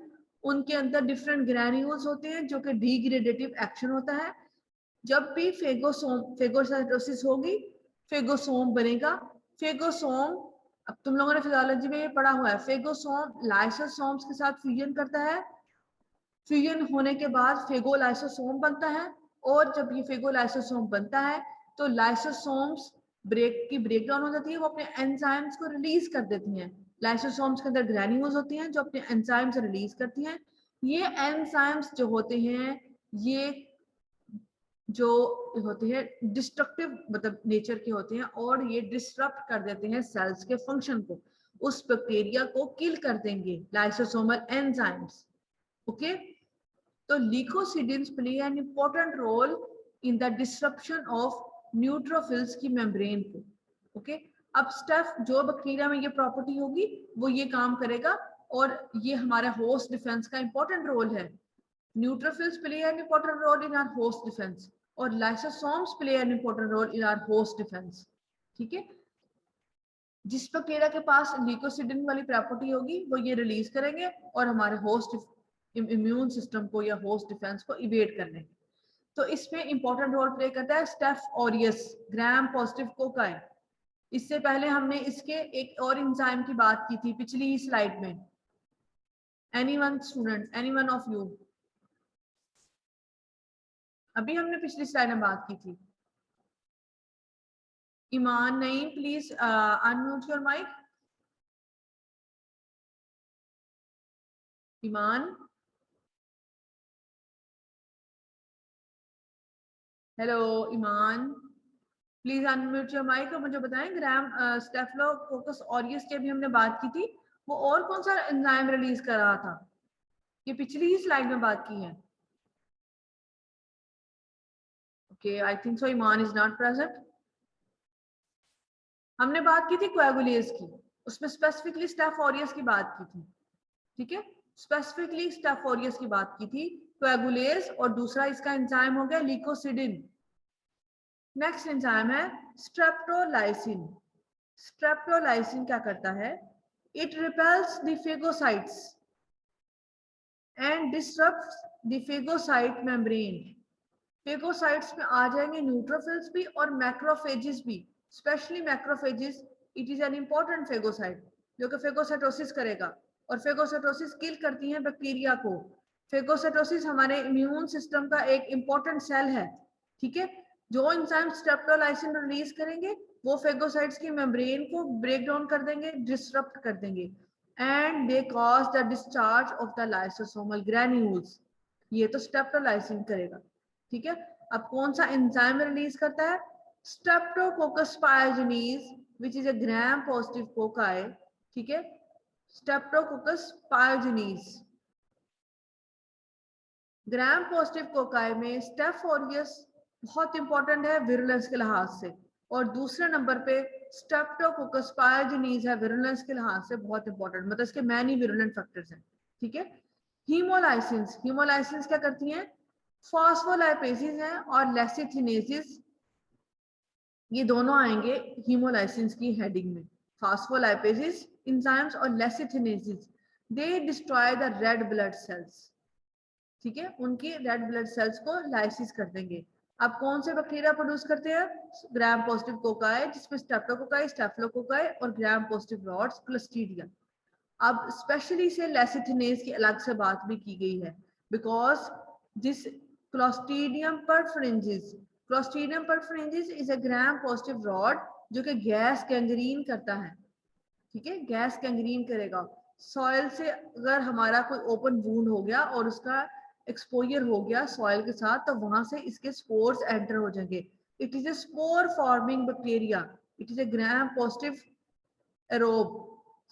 उनके अंदर डिफरेंट ग्रैन्यूल्स होते हैं जो कि डिग्रेडेटिव एक्शन होता है। जब भी फेगोसाइटोसिस होगी, फेगोसोम बनेगा। फेगोसोम, अब तुम लोगों ने फिजियोलॉजी में ये पढ़ा हुआ है, फेगोसोम लाइसोसोम्स के साथ फ्यूजन करता है। फ्यूजन होने के बाद फेगोलाइसोसोम बनता है और जब ये फेगोलाइसोसोम बनता है तो लाइसोसोम्स ब्रेक डाउन हो जाती है, वो अपने एंजाइम्स को रिलीज कर देती हैं। लाइसोसोम्स के अंदर ग्रैन्यूल्स होती हैं जो अपने एंजाइम्स रिलीज करती हैं। ये एंजाइम्स जो होते हैं ये जो होते हैं डिस्ट्रक्टिव मतलब नेचर के होते हैं और ये डिस्टरप्ट कर देते हैं सेल्स के फंक्शन को, उस बैक्टीरिया को किल कर देंगे लाइसोसोमल एंजाइम्स, ओके। तो leukocidins play an important role in the disruption of neutrophils की मेम्ब्रेन को, ओके। अब स्टेफ जो बैक्टीरिया में ये प्रॉपर्टी होगी वो ये काम करेगा और ये हमारा होस्ट डिफेंस का इंपॉर्टेंट रोल है। Neutrophils play an important role in our host defence और lysosomes play an important role in our host defence, ठीक है। जिस बैक्टीरिया के पास लिकोसिडिन वाली प्रॉपर्टी होगी वो ये रिलीज करेंगे और हमारे होस्ट इम्यून सिस्टम को या होस्ट डिफेंस को इवेट करने। तो इसमें इंपॉर्टेंट रोल प्ले करता है स्टेफ ऑरियस, ग्राम पॉजिटिव कोकाई। इससे पहले हमने इसके एक और एंजाइम की बात की थी पिछली ही स्लाइड में। Anyone student, anyone of you? अभी हमने पिछली स्लाइड में बात की थी। ईमान नहीं, please unmute your mic. Iman, hello Iman, please unmute your mic और मुझे बताएं ग्राम स्टेफिलोकोकस ऑरियस की अभी हमने बात की थी, वो और कौन सा एंजाइम रिलीज कर रहा था? ये पिछली ही स्लाइड में बात की है। Okay, I think so Iman is not present. हमने बात की थी कोएगुलेज की, उसमें स्पेसिफिकली स्टेफ ऑरियस की बात की थी। ठीक है, स्पेसिफिकली स्टेफ ऑरियस की बात की थी, कोएगुलेज, और दूसरा इसका एंजाइम हो गया ल्यूकोसिडिन। नेक्स्ट एंजाइम है स्ट्रेप्टोलाइसिन। स्ट्रेप्टोलाइसिन क्या करता है? It repels the phagocytes and disrupts the phagocyte membrane. Phagocytes में आ जाएंगे न्यूट्रोफिल्स भी और मैक्रोफेजेस भी, specially macrophages. It is an important phagocyte जो कि फेगोसाइटोसिस करेगा, और फेगोसाइटोसिस किल करती है बैक्टीरिया को। फेगोसाइटोसिस हमारे इम्यून सिस्टम का एक इंपॉर्टेंट सेल है, ठीक है। जो एंजाइम स्ट्रेप्टोलाइसिन रिलीज करेंगे वो फेगोसाइट्स की मेम्ब्रेन को ब्रेक डाउन कर देंगे, डिसरप्ट कर देंगे, and they cause the discharge of the lysosomal granules. ये तो स्ट्रेप्टोलाइसिन करेगा, ठीक है। अब कौन सा एंजाइम रिलीज करता है? Streptococcus pyogenes which is a gram positive cocci, ठीक है। Streptococcus pyogenes, gram positive cocci में स्टेफ ऑरियस बहुत इंपॉर्टेंट है विरुलेंस के लिहाज से, और दूसरे नंबर पे स्ट्रेप्टोकोकस पायोजेनेज है विरुलेंस के लिहाज से बहुत इंपॉर्टेंट, मतलब इसके मैनी विरुलेंट फैक्टर्स हैं, ठीक है। हीमोलाइसिस, हीमोलाइसिस क्या करती हैं? फॉस्फोलाइपेसिस हैं और लेसिथिनेसिस, ये दोनों आएंगे हीमोलाइसिस की हेडिंग में। फॉस्फोलाइपेसिस एंजाइम्स और lecithinases, they destroy the red blood cells, ठीक है, उनके रेड ब्लड सेल्स को लाइसिस कर देंगे। अब कौन से बैक्टीरिया प्रोड्यूस करते हैं? ग्राम पॉजिटिव कोकाई, जिसमें स्ट्रेप्टोकोकाई, स्टेफिलोकोकाई और ग्राम पॉजिटिव रॉड्स, क्लस्ट्रीडिया। अब स्पेशली से लेसिथिनेज की अलग से बात भी की गई है, because this Clostridium perfringens, Clostridium perfringens is a gram positive rod जो कि गैस गैंग्रीन करता है, ठीक है, गैस गैंग्रीन करेगा। सॉइल से अगर हमारा कोई ओपन वूंड हो गया और उसका एक्सपोजर हो गया सॉइल के साथ, तो वहां से इसके स्पोर्स एंटर हो जाएंगे। It is a spore forming bacteria, it is a gram positive aerobe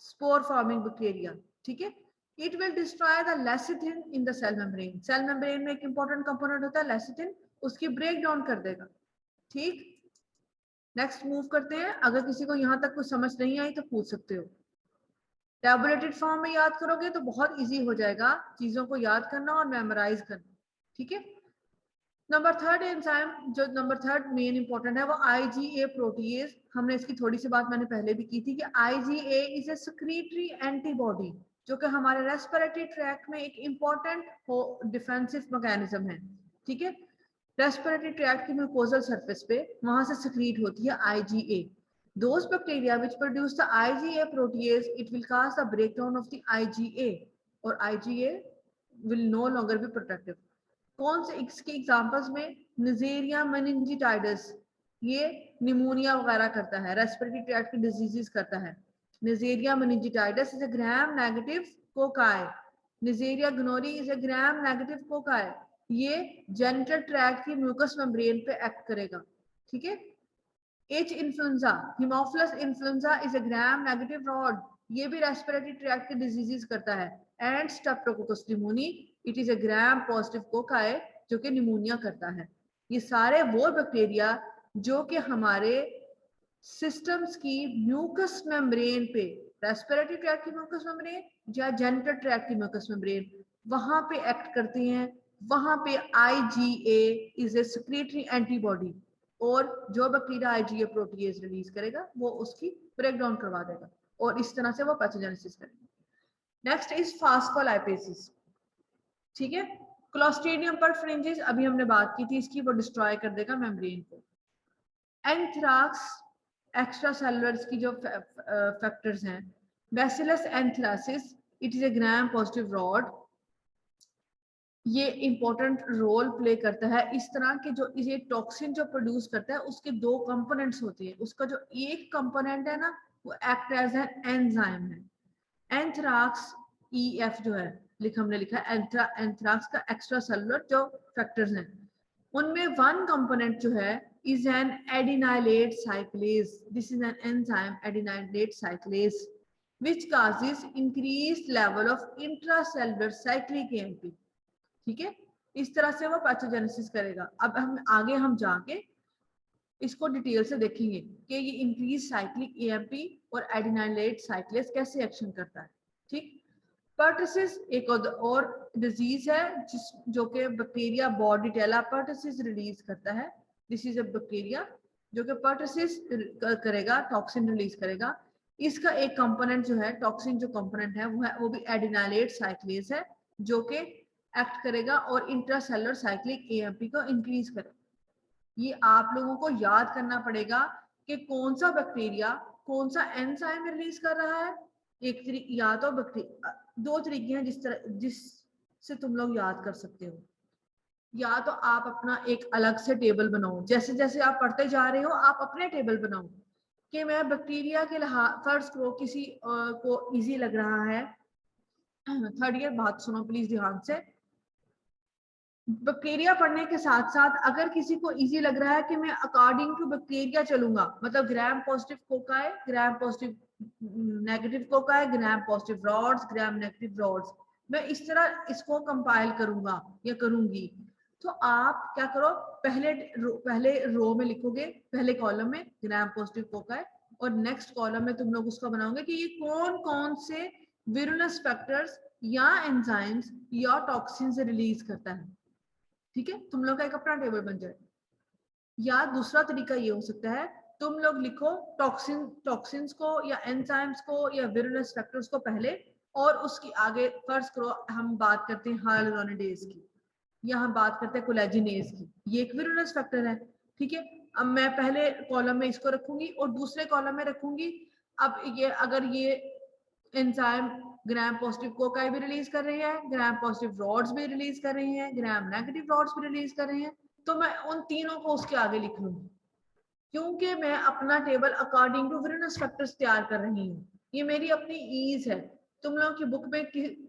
spore forming bacteria, ठीक है। It will destroy the lecithin in the cell membrane, cell membrane में एक इंपॉर्टेंट कंपोनेंट होता है लेसिथिन, उसकी break down कर देगा, ठीक। नेक्स्ट मूव करते हैं, अगर किसी को यहाँ तक कुछ समझ नहीं आई तो पूछ सकते हो। टैबुलेटेड फॉर्म में याद करोगे तो बहुत इजी हो जाएगा चीजों को याद करना और मेमोराइज करना, ठीक है। नंबर थर्ड एंजाइम, जो नंबर थर्ड मेन इंपॉर्टेंट है, वो आईजीए प्रोटीएज। हमने इसकी थोड़ी सी बात मैंने पहले भी की थी कि आईजीए इज ए सेक्रीटरी एंटीबॉडी जो कि हमारे रेस्पिरेटरी ट्रैक्ट में एक इंपॉर्टेंट डिफेंसिव मैकेनिज्म है, ठीक है। रेस्पिरेटरी ट्रैक्ट की म्यूकोजल सरफेस पे वहां से सेक्रीट होती है IgA. Those bacteria which produce the IgA protease, it will cause the breakdown of the IgA, और IgA will no longer be protective. कौन से इसके एग्जांपल्स में? निजेरिया मेनिंजिटाइडस, ये निमोनिया वगैरह करता है, रेस्पिरेटरी ट्रैक्ट की डिजीजेस करता है। Neisseria meningitidis is a gram negative cocci, Neisseria gonorrhoeae is a gram negative cocci, ये जेनिटल ट्रैक्ट की म्यूकस मेम्ब्रेन पे एक्ट करेगा, ठीक है। H influenza, Haemophilus influenza is a gram negative rod, ये भी रेस्पिरेटरी ट्रैक्ट के डिजीजेस करता है। And Streptococcus pneumoniae, it is a gram positive cocci जो कि निमोनिया करता है। ये सारे वो बैक्टीरिया जो कि हमारे सिस्टम्स की म्यूकस मेम्ब्रेन पे, रेस्पिरेटरी ट्रैक्ट की म्यूकस मेम्ब्रेन या जेनिटल ट्रैक्ट की म्यूकस मेम्ब्रेन, वहां पे एक्ट करती हैं। वहां पे IgA is a secretary antibody, और जो बैक्टीरिया आईजीए प्रोटीएज रिलीज करेगा वो उसकी ब्रेक डाउन करवा देगा, और इस तरह से वो पैथोजेनेसिस करेगा। नेक्स्ट इज फास्फोलाइपेसिस, ठीक है। क्लोस्ट्रीडियम परफरेंजिस अभी हमने बात की थी इसकी, वो डिस्ट्रॉय कर देगा मेम्ब्रेन को। एंथ्राक्स, एक्स्ट्रा सेलुलर की जो फैक्टर्स हैं, Bacillus anthracis, it is a gram positive rod, ये इंपॉर्टेंट रोल प्ले करता है। इस तरह के जो ये टॉक्सिन जो प्रोड्यूस करता है उसके दो कंपोनेंट्स होते हैं, उसका जो एक कंपोनेंट है ना वो एक्ट एज एन एंजाइम है। एंथ्राक्स EF जो है हमने लिखा है एंथ्राक्स का एक्स्ट्रा सेलुलर जो फैक्टर्स हैं, उनमें वन कंपोनेंट जो है is an adenylate cyclase. This is an enzyme, adenylate cyclase, which causes increased level of intracellular cyclic AMP, ठीक है। इस तरह से वो पैथोजेनेसिस करेगा। अब हम जाके इसको डिटेल से देखेंगे कि ये इंक्रीज साइक्लिक एएमपी और एडिनाइलेट साइक्लेस कैसे एक्शन करता है, ठीक। पर्टसिस एक और डिजीज है जो कि बैक्टीरिया बॉर्डिटेला पर्टसिस रिलीज करता है। दिस इज अ बैक्टीरिया जो कि पर्टसिस करेगा, टॉक्सिन रिलीज करेगा। इसका एक कंपोनेंट जो है, टॉक्सिन जो कंपोनेंट है वो भी एडिनालेट साइक्लेज है, जो कि एक्ट करेगा और इंट्रासेलुलर साइक्लिक एएमपी को इंक्रीज करेगा। ये आप लोगों को याद करना पड़ेगा कि कौन सा बैक्टीरिया कौन सा एंजाइम रिलीज कर रहा है। एक या तो बैक्टीरिया, दो तरीके हैं जिससे तुम लोग याद कर सकते हो। या तो आप अपना एक अलग से टेबल बनाओ, जैसे जैसे आप पढ़ते जा रहे हो आप अपने टेबल बनाओ कि मैं बैक्टीरिया के फर्स्ट को किसी को इजी लग रहा है। थर्ड ईयर बात सुनो प्लीज ध्यान से। बैक्टीरिया पढ़ने के साथ साथ अगर किसी को इजी लग रहा है कि मैं अकॉर्डिंग टू बैक्टीरिया चलूंगा, मतलब ग्राम positive cocci, gram positive negative cocci, ग्राम positive rods, gram negative rods, मैं इस तरह इसको कंपाइल करूंगा या करूंगी, तो आप क्या करो, पहले रो में लिखोगे, पहले कॉलम में ग्राम पॉजिटिव कोकाई, और नेक्स्ट कॉलम में तुम लोग उसका बनाओगे कि ये कौन कौन से विरुलेंस फैक्टर्स या एंजाइम्स या टॉक्सिन से रिलीज करता है। ठीक है, तुम लोग का एक अपना टेबल बन जाए। या दूसरा तरीका ये हो सकता है, तुम लोग लिखो टॉक्सिन्स को या एंजाइम्स को या विरुलेंस फैक्टर्स को पहले, और उसकी आगे फर्स्ट करो हम बात करते हैं हाइलुरोनिडेज की, या हम बात करते हैं कोलेजिनेज की, ये एक विरुलेंस फैक्टर है। ठीक है, अब मैं पहले कॉलम में इसको रखूंगी और दूसरे कॉलम में रखूंगी, अब ये अगर ये एंजाइम ग्राम पॉजिटिव कोकाई भी रिलीज कर रही है, ग्राम पॉजिटिव रॉड्स भी रिलीज कर रही है, ग्राम नेगेटिव रॉड्स भी रिलीज कर रही हैं, तो मैं उन तीनों को उसके आगे लिख लूंगी, क्योंकि मैं अपना table according to virulence factors तैयार कर रही हूँ। ये मेरी अपनी ईज है। तुम लोगों की बुक में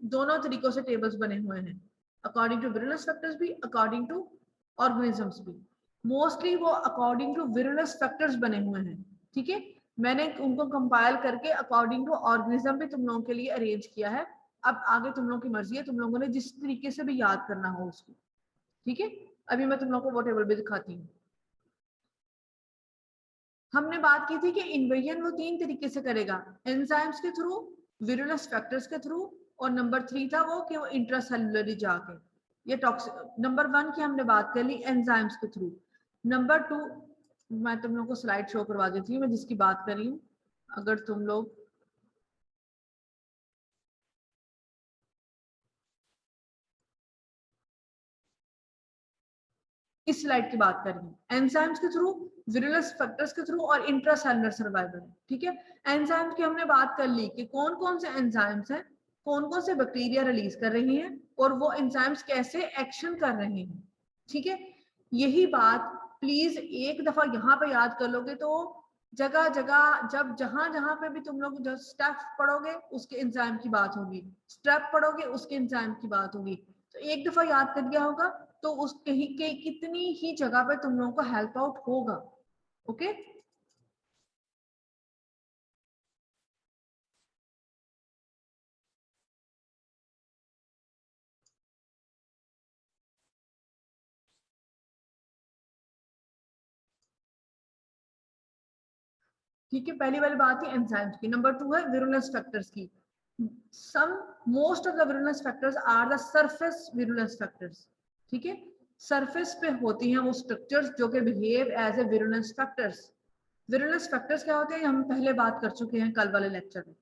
दोनों तरीकों से टेबल्स बने हुए हैं, अकॉर्डिंग टू विरुलेंस फैक्टर्स भी, अकॉर्डिंग टू ऑर्गेनिजम्स भी। मोस्टली वो अकॉर्डिंग टू विरुलेंस फैक्टर्स बने हुए हैं। ठीक है, मैंने उनको कंपाइल करके अकॉर्डिंग टू ऑर्गेनिज्म भी तुम लोगों के लिए अरेंज किया है। अब आगे तुम लोगों की मर्जी है, तुम लोगों ने जिस तरीके से भी याद करना हो उसको। ठीक है, अभी मैं तुम लोगों को वो टेबल भी दिखाती हूँ। हमने बात की थी कि इन्वेजन वो 3 तरीके से करेगा, एंजाइम्स के थ्रू, विरुलेंस फैक्टर्स के थ्रू, और नंबर 3 था वो कि वो इंट्रासेलुलरी जाके, ये टॉक्सिक। नंबर 1 की हमने बात कर ली एंजाइम्स के थ्रू। नंबर 2 मैं तुम लोगों को स्लाइड शो करवा देती हूँ, मैं जिसकी बात कर रही हूँ। अगर तुम लोग इस स्लाइड की बात कर रही हूँ, एंजाइम्स के थ्रू, विरुलेंस फैक्टर्स के थ्रू और इंट्रासेलुलर सर्वाइवल। ठीक है, एंजाइम्स की हमने बात कर ली कि कौन कौन से एंजाइम्स हैं, कौन कौन से बैक्टीरिया रिलीज कर रही हैं, और वो एंजाइम्स कैसे एक्शन कर रहे हैं। ठीक है, यही बात प्लीज एक दफा यहाँ पे याद कर लोगे तो जगह जगह जब जहां जहां पे भी तुम लोग जो स्टेप पढ़ोगे उसके एंजाइम की बात होगी, स्टेप पढ़ोगे उसके एंजाइम की बात होगी, तो एक दफा याद कर दिया होगा तो उस कहीं के कितनी ही जगह पे तुम लोगों को हेल्प आउट होगा। ओके, ठीक है, पहली वाली बात है एंजाइम्स की। नंबर 2 है विरुलेंस फैक्टर्स की। Some most of the virulence factors are the surface virulence factors. ठीक है, सरफेस पे होती हैं वो स्ट्रक्चर्स जो कि behave as a virulence factors. Virulence factors क्या होते हैं, हम पहले बात कर चुके हैं कल वाले लेक्चर में।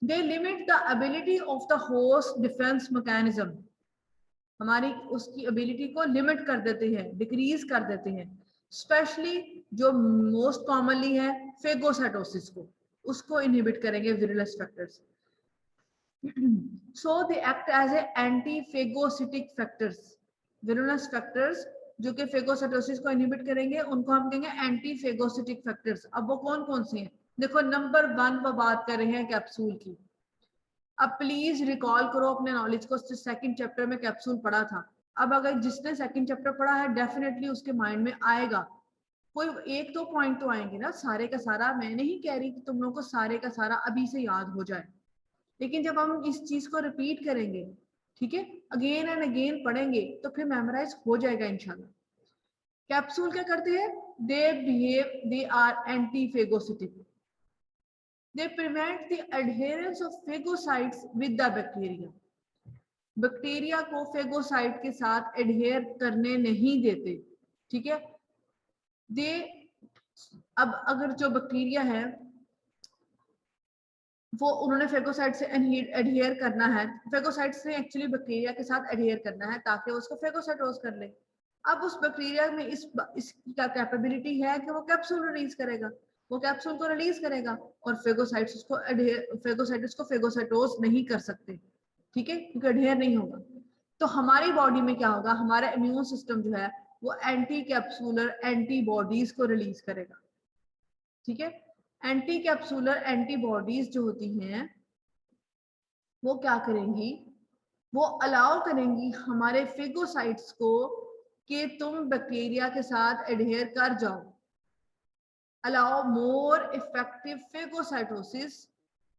They limit the ability of the host defence mechanism, हमारी उसकी एबिलिटी को लिमिट कर देते हैं, डिक्रीज कर देते हैं। स्पेशली जो मोस्ट कॉमनली है फेगोसाइटोसिस को, उसको इनहिबिट करेंगे virulence factors. So they act as a anti phagocytic factors. Virulence factors जो कि फेगोसाइटोसिस को इनहिबिट करेंगे उनको हम कहेंगे एंटी फेगोसिटिक फैक्टर्स। अब वो कौन कौन से हैं, देखो नंबर 1 वो बात कर रहे हैं कैप्सूल की। अब प्लीज रिकॉल करो अपने नॉलेज को, सेकंड चैप्टर में कैप्सूल पढ़ा था। अब अगर जिसने सेकंड चैप्टर पढ़ा है डेफिनेटली उसके माइंड में आएगा, कोई एक दो पॉइंट तो आएंगे ना, सारे का सारा मैं नहीं कह रही कि तुम लोगों को सारे का सारा अभी से याद हो जाए, लेकिन जब हम इस चीज को रिपीट करेंगे, ठीक है, अगेन एंड अगेन पढ़ेंगे तो फिर मेमोराइज हो जाएगा इंशाल्लाह। कैप्सूल क्या करते हैं, they are anti phagocytic, they prevent the adherence of phagocytes with the bacteria। बैक्टीरिया को फेगोसाइट के साथ एडहेयर करने नहीं देते, ठीक है। दे अब अगर जो बैक्टीरिया है वो उन्होंने फेगोसाइट से एडहेयर करना है, फेगोसाइट से एक्चुअली बैक्टीरिया के साथ एडहेयर करना है ताकि वो उसको फेगोसाइटोज कर ले। अब उस बैक्टीरिया में इसकी कैपेबिलिटी है कि वो कैप्सूल रिलीज करेगा, वो कैप्सूल को रिलीज करेगा और फेगोसाइट्स उसको फेगोसाइटिस को फेगोसाइटोज नहीं कर सकते, ठीक है, क्योंकि एडहेयर नहीं होगा। तो हमारी बॉडी में क्या होगा, हमारा इम्यून सिस्टम जो है वो एंटी कैप्सूलर एंटीबॉडीज को रिलीज करेगा, ठीक है। एंटी कैप्सूलर एंटीबॉडीज जो होती हैं वो क्या करेंगी, वो अलाउ करेंगी हमारे फेगोसाइट्स को कि तुम बैक्टीरिया के साथ एडहेयर कर जाओ, allow more effective phagocytosis.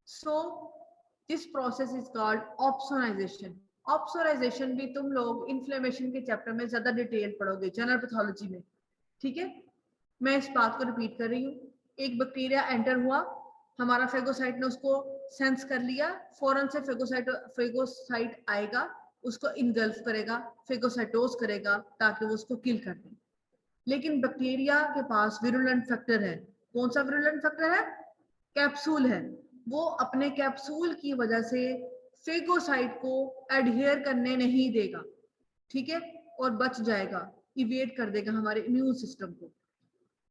So this process is called opsonization. Opsonization भी तुम लोग इन्फ्लेमेशन के चैप्टर में ज्यादा डिटेल पढ़ोगे जनरल पैथोलॉजी में, ठीक है। मैं इस बात को रिपीट कर रही हूँ, एक बैक्टीरिया एंटर हुआ, हमारा फेगोसाइट ने उसको सेंस कर लिया, फौरन से फेगोसाइट आएगा, उसको इनगल्फ करेगा, फेगोसाइटोज करेगा ताकि वो उसको किल कर दे। लेकिन बैक्टीरिया के पास विरुलेंट फैक्टर है। कौन सा विरुलेंट फैक्टर है? कैप्सूल है। वो अपने कैप्सूल की वजह से फेगोसाइट को एडहेयर करने नहीं देगा, ठीक है, और बच जाएगा, इवेट कर देगा हमारे इम्यून सिस्टम को।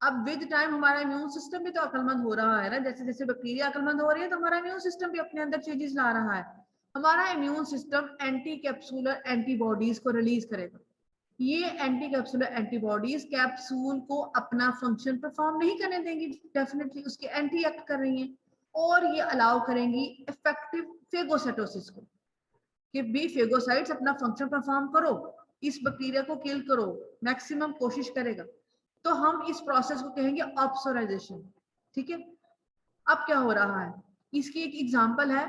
अब विद टाइम हमारा इम्यून सिस्टम भी तो अक्लमंद हो रहा है ना, जैसे जैसे बैक्टीरिया अक्लमंद हो रही है तो हमारा इम्यून सिस्टम भी अपने अंदर चेंजेस ला रहा है। हमारा immune system anti capsular antibodies को रिलीज करेगा। ये एंटी कैप्सूलर एंटीबॉडीज कैप्सूल को अपना फंक्शन परफॉर्म नहीं करने देंगी, डेफिनेटली उसके एंटी एक्ट कर रही हैं, और ये अलाउ करेंगी इफेक्टिव फेगोसाइटोसिस को कि भी फेगोसाइट्स अपना फंक्शन परफॉर्म करो, इस बैक्टीरिया को किल करो, मैक्सिमम कोशिश करेगा। तो हम इस प्रोसेस को कहेंगे ऑप्सोनाइजेशन, ठीक है। अब क्या हो रहा है, इसकी एक एग्जांपल है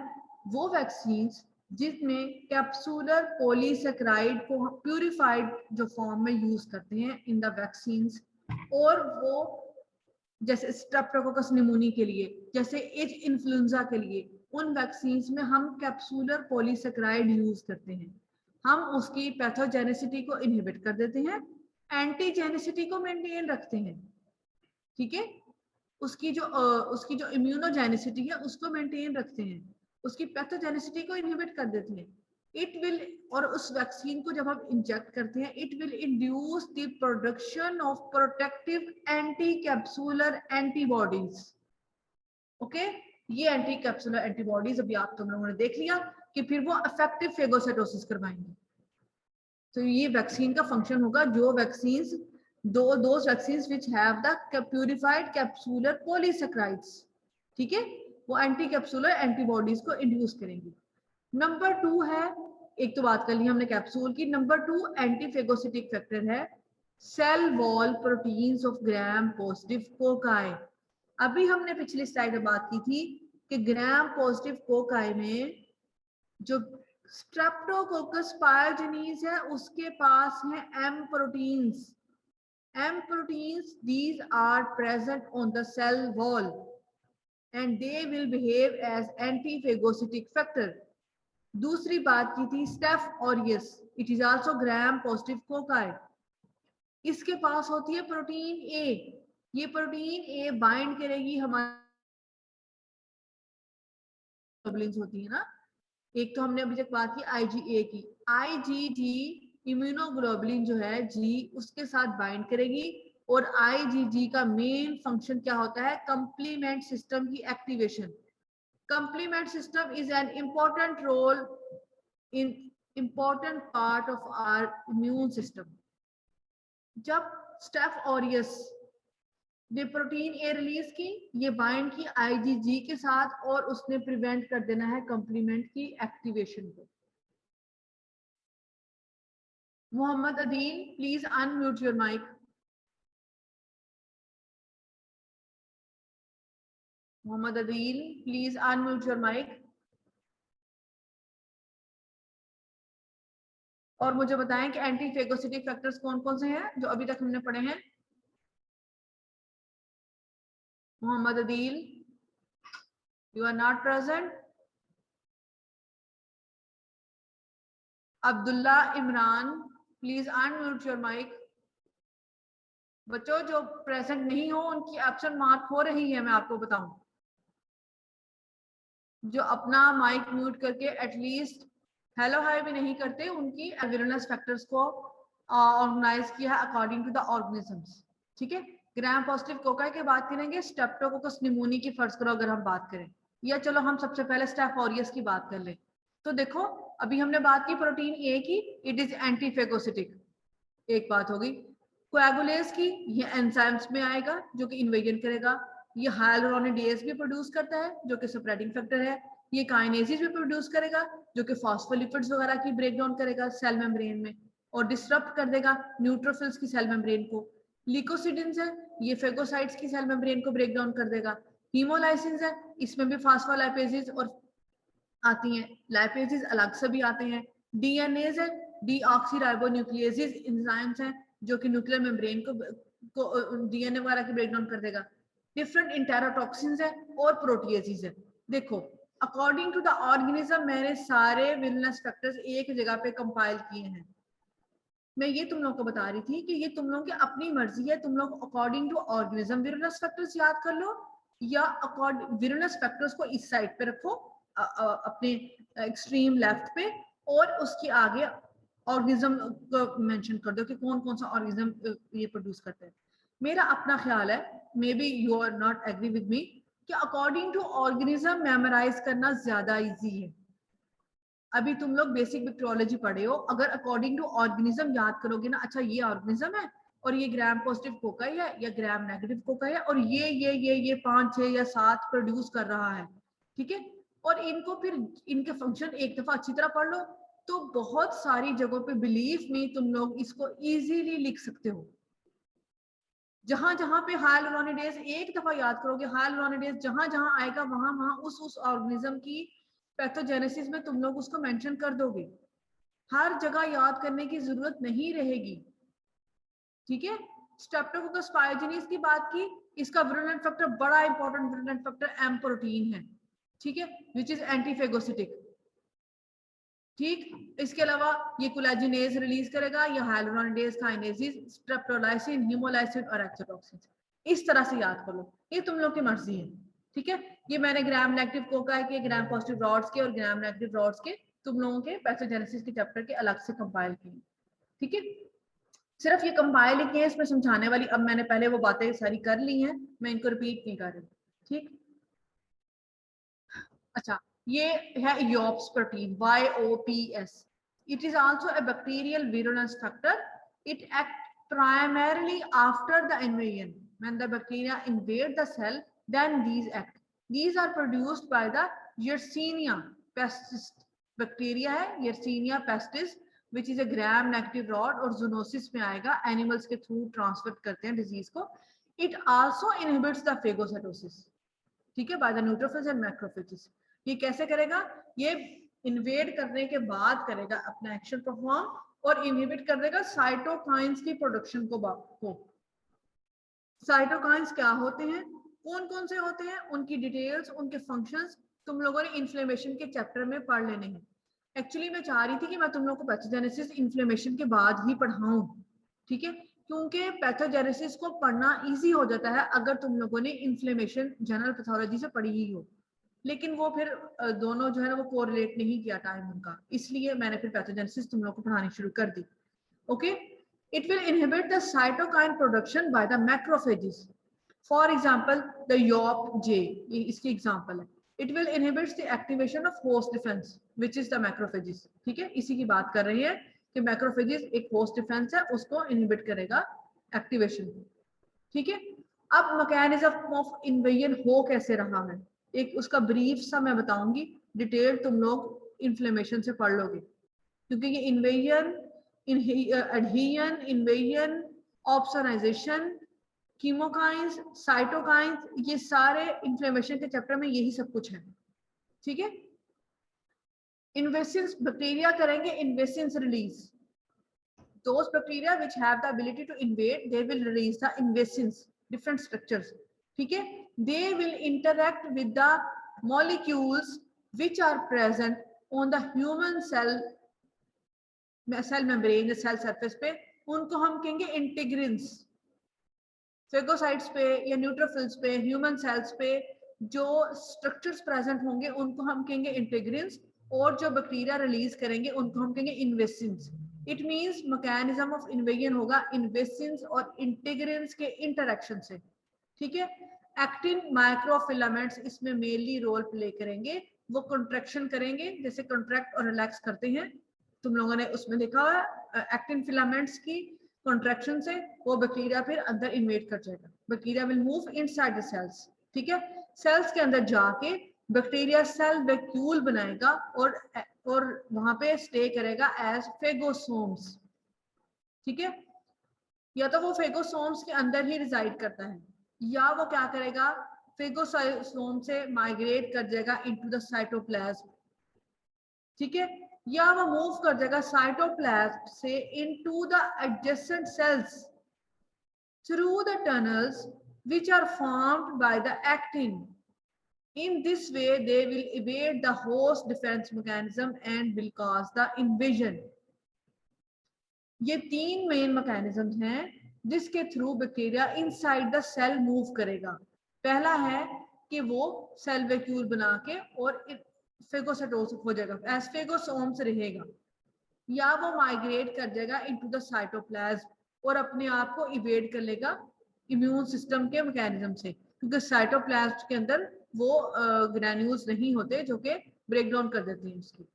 वो वैक्सीन जिसमें कैप्सूलर पॉलीसेकेराइड को प्यूरिफाइड जो फॉर्म में यूज करते हैं इन द वैक्सीन्स, और वो जैसे स्ट्रेप्टोकोकस निमोनी के लिए, जैसे एच इन्फ्लुएंजा के लिए, उन वैक्सीन्स में हम कैप्सूलर पॉलीसेकेराइड यूज करते हैं। हम उसकी पैथोजेनेसिटी को इनहिबिट कर देते हैं, एंटीजेनेसिटी को मेंटेन रखते हैं, ठीक है। उसकी जो इम्यूनोजेनेसिटी है उसको मेंटेन रखते हैं, उसकी पैथोजेनेसिटी को इनहिबिट कर देते हैं। इट विल, और उस वैक्सीन को जब हम इंजेक्ट करते हैं, it will induce the production of protective anti capsular antibodies, okay. ये एंटी कैप्सूलर एंटीबॉडीज अभी आप तुम लोगों ने देख लिया कि फिर वो इफेक्टिव फेगोसाइटोसिस करवाएंगे। तो ये वैक्सीन का फंक्शन होगा, जो vaccines those vaccines which have the purified capsular polysaccharides, ठीक है, वो एंटी कैप्सूलर एंटीबॉडीज को इंड्यूस करेंगी। नंबर 2 है, एक तो बात कर ली हमने कैप्सूल की, नंबर 2 एंटी फेगोसिटिक फैक्टर है cell wall proteins of gram positive cocci. अभी हमने पिछली स्लाइड में बात की थी कि ग्राम पॉजिटिव कोकाई में जो स्ट्रेप्टोकोकस पायोजेनिस है उसके पास है M proteins. M proteins, these are present on the cell wall and they will behave as anti-phagocytic factor. दूसरी बात की थी staph aureus, it is also gram positive cocci. इसके पास होती है प्रोटीन ए, ये प्रोटीन ए बाइंड करेगी हमारी ग्लोबुलिन्स होती है ना, एक तो हमने अभी तक बात की IgA की, IgG इम्यूनोग्लोबुलिन जो है जी उसके साथ बाइंड करेगी, और IgG का मेन फंक्शन क्या होता है, कंप्लीमेंट सिस्टम की activation. Complement system is an important role in important part of our immune system. जब स्टेफ ऑरियस ने प्रोटीन ए रिलीज की, ये बाइंड की IgG के साथ, और उसने प्रिवेंट कर देना है कंप्लीमेंट की एक्टिवेशन को। Mohammad Adeel, please unmute your mic. Mohammad Adeel, please unmute your mic. और मुझे बताएं कि एंटी फेगोसिटिक फैक्टर्स कौन कौन से हैं जो अभी तक हमने पढ़े हैं। Mohammad Adeel, you are not present. Abdullah Imran, please unmute your mic. बच्चों जो प्रेजेंट नहीं हो उनकी एब्सेंट मार्क हो रही है, मैं आपको बताऊं। जो अपना माइक म्यूट करके एटलीस्ट हेलो हाय भी नहीं करते, उनकी विरलनेस फैक्टर्स को ऑर्गेनाइज किया है अकॉर्डिंग टू द ऑर्गेनिजम्स। ठीक है, ग्राम पॉजिटिव कोका की बात करेंगे, स्ट्रेप्टोकोकस निमोनी की फर्ज करो अगर हम बात करें, या चलो हम सबसे पहले स्टेफ ऑरियस की बात कर ले। तो देखो अभी हमने बात की प्रोटीन ए की, इट इज एंटीफेगोसिटिक, एक बात होगी। कोएगुलेज की, ये एंजाइम्स में आएगा जो कि इन्वेजन करेगा। ये हाइलुरोनिडेज भी प्रोड्यूस करता है जो कि सेपरेटिंग फैक्टर है। ये काइनेजेस भी प्रोड्यूस करेगा जो कि फॉस्फोलिपिड्स वगैरह की ब्रेक डाउन करेगा सेल मेम्ब्रेन में और डिस्टर्ब कर देगा न्यूट्रोफिल्स की सेल मेम्ब्रेन को। लिकोसिडिन्स है, ये फेगोसाइट्स की सेल मेम्ब्रेन को ब्रेक डाउन कर देगा। हीमोलाइसिन्स है, इसमें भी फास्फोलाइपेजेस और आती हैं, लाइपेजेस अलग से भी आते हैं। डीएनएज है, डीऑक्सीराइबोन्यूक्लियेजेस एंजाइम्स हैं जो कि न्यूक्लियर मेम्ब्रेन को डीएनए वगैरह की ब्रेक डाउन कर देगा। डिफरेंट इंटेरोटॉक्सिन्स है और प्रोटीएजेस है। देखो अकॉर्डिंग टू द ऑर्गेनिज्म मैंने सारे विलनेस फैक्टर्स एक जगह पे कंपाइल किए हैं। मैं ये तुम लोग को बता रही थी कि ये तुम लोग की अपनी मर्जी है, तुम लोग अकॉर्डिंग टू ऑर्गेनिज्म विरलनेस फैक्टर्स याद कर लो या अकॉर्डिंग विरलनेस फैक्टर्स को इस साइड पे रखो अपने एक्सट्रीम लेफ्ट पे, और उसके आगे ऑर्गेनिज्म को मेंशन कर दो कि कौन कौन सा ऑर्गेनिज्म ये प्रोड्यूस करते हैं। मेरा अपना ख्याल है, may be you are not agree with me, कि अकॉर्डिंग टू ऑर्गेनिज्म मेमोराइज करना ज्यादा इजी है। अभी तुम लोग बेसिक बैक्टीरियोलॉजी पढ़े हो, अगर अकॉर्डिंग टू ऑर्गेनिज्म याद करोगे ना, अच्छा ये ऑर्गेनिज्म है और ये ग्राम पॉजिटिव कोकाई है या ग्राम नेगेटिव कोकाई है और ये 5, 6 या 7 प्रोड्यूस कर रहा है, ठीक है, और इनको फिर इनके फंक्शन एक दफा अच्छी तरह पढ़ लो तो बहुत सारी जगहों पे बिलीव में तुम लोग इसको इजीली लिख सकते हो। जहां जहां पे हाइलुरोनिडेज एक दफा याद करोगे, हाइलुरोनिडेज जहां जहां आएगा वहां वहां उस ऑर्गेनिज्म की पैथोजेनेसिस में तुम लोग उसको मेंशन कर दोगे, हर जगह याद करने की जरूरत नहीं रहेगी। ठीक है, स्ट्रेप्टोकोकस पायोजेनिस की बात की, इसका विरुलेंट फैक्टर, बड़ा important virulent factor M protein है, ठीक है, विच इज एंटीफेगोसिटिक। ठीक, इसके अलावा ये कोलेजिनेज रिलीज करेगा, ये हाइलुरोनिडेज, काइनेजेस, स्ट्रेप्टोलाइसिन, हीमोलाइसिन और एक्सोटॉक्सिन। इस तरह से याद कर लो, ये तुम लोग की मर्जी है। ठीक है, ये मैंने ग्राम नेगेटिव कोका के, ग्राम पॉजिटिव रॉड्स के और ग्राम नेगेटिव रॉड्स के तुम लोगों के पैथोजेनेसिस के चैप्टर के अलग से कंपाइल किए। ठीक है, सिर्फ ये कंपाइल किए हैं, इसमें समझाने वाली अब मैंने पहले वो बातें सारी कर ली हैं, मैं इनको रिपीट नहीं कर रही। ठीक, अच्छा, ये है योप्स protein, YOPS। It is also a bacterial virulence factor. It acts primarily after the invasion. When the bacteria invade the cell, then these act. These are produced by the Yersinia pestis. Bacteria है Yersinia pestis, which is a gram negative rod और zoonosis में आएगा, animals के through transfer करते हैं disease को. It also inhibits the phagocytosis. ठीक है, by the neutrophils and macrophages. ये कैसे करेगा, ये इन्वेड करने के बाद करेगा अपना एक्शन परफॉर्म और इनहिबिट कर देगा साइटोकाइंस की प्रोडक्शन को। साइटोकाइंस क्या होते हैं, कौन कौन से होते हैं, उनकी डिटेल्स, उनके फंक्शंस तुम लोगों ने इन्फ्लेमेशन के चैप्टर में पढ़ लेने हैं। एक्चुअली मैं चाह रही थी कि मैं तुम लोगों को पैथोजेनेसिस इन्फ्लेमेशन के बाद ही पढ़ाऊं, ठीक है, क्योंकि पैथोजेनेसिस को पढ़ना इजी हो जाता है अगर तुम लोगों ने इन्फ्लेमेशन जनरल पैथोलॉजी से पढ़ी ही हो, लेकिन वो फिर दोनों जो है ना वो कोरिलेट नहीं किया टाइम उनका, इसलिए मैंने फिर पैथोजेनेसिस तुम लोग को पढ़ानी शुरू कर दी। Okay, it will inhibit the cytokine production by the macrophages. For example, the YOP-J, इसकी एग्जांपल है। It will inhibit the activation of host defense, which is the macrophages. ठीक है, इसी की बात कर रही है कि macrophages एक host defense है, उसको inhibit करेगा activation। ठीक है, अब mechanism of invasion हो कैसे रहा है, एक उसका ब्रीफ सा मैं बताऊंगी, डिटेल तुम लोग इन्फ्लेमेशन से पढ़ लोगे, क्योंकि ये invasion, adhesion, invasion, opsonisation, chemokines, cytokines, ये सारे इन्फ्लेमेशन के चैप्टर में यही सब कुछ है। ठीक है, इन्वेसिन्स बैक्टीरिया करेंगे इन्वेसिन्स release, those bacteria which have the ability to invade, they will release the invasins, different structures. ठीक है, they will interact with the molecules which are present on the human cell cell membrane, cell surface पे, उनको हम कहेंगे इंटीग्रिन्स। Phagocytes पे या neutrophils पे, human cells पे जो स्ट्रक्चर्स प्रेजेंट होंगे उनको हम कहेंगे इंटीग्रिन्स, और जो बैक्टीरिया रिलीज करेंगे उनको हम कहेंगे invasins. It means mechanism of invasion होगा इन्वेसिन्स और इंटीग्रिन्स के इंटरेक्शन से, ठीक है। एक्टिन माइक्रोफिलामेंट्स इसमें मेनली रोल प्ले करेंगे, वो कंट्रैक्शन करेंगे, जैसे कंट्रैक्ट और रिलैक्स करते हैं, तुम लोगों ने उसमें देखा हुआ एक्टिन फिलामेंट्स की कंट्रैक्शन से वो बैक्टीरिया फिर अंदर इन्वेट कर जाएगा, bacteria will move inside the cells, ठीक है। सेल्स के अंदर जाके बैक्टीरिया सेल वैक्यूल बनाएगा और वहां पे स्टे करेगा एज फेगोसोम्स, ठीक है। या तो वो फेगोसोम्स के अंदर ही रिजाइड करता है, या वो क्या करेगा, फेगोसोम से माइग्रेट कर जाएगा इनटू द साइटोप्लाज्म, ठीक है, या वो मूव कर जाएगा साइटोप्लाज्म से into the adjacent sales through the tunnels which are formed by the actin. In this way, they will evade the host defense mechanism and will cause the invasion. ये तीन main mechanism हैं जिसके through bacteria inside the cell move करेगा। पहला है कि वो cell vacuole बना के और फेगोसाइटोस हो जाएगा, एज फेगोसोम्स रहेगा, या वो माइग्रेट कर जाएगा इनटू द साइटोप्लाज्म और अपने आप को इवेड कर लेगा इम्यून सिस्टम के मैकेनिज्म से, क्योंकि साइटोप्लाज्म के अंदर वो ग्रैन्यूल्स नहीं होते जो कि ब्रेक डाउन कर देते हैं उसकी,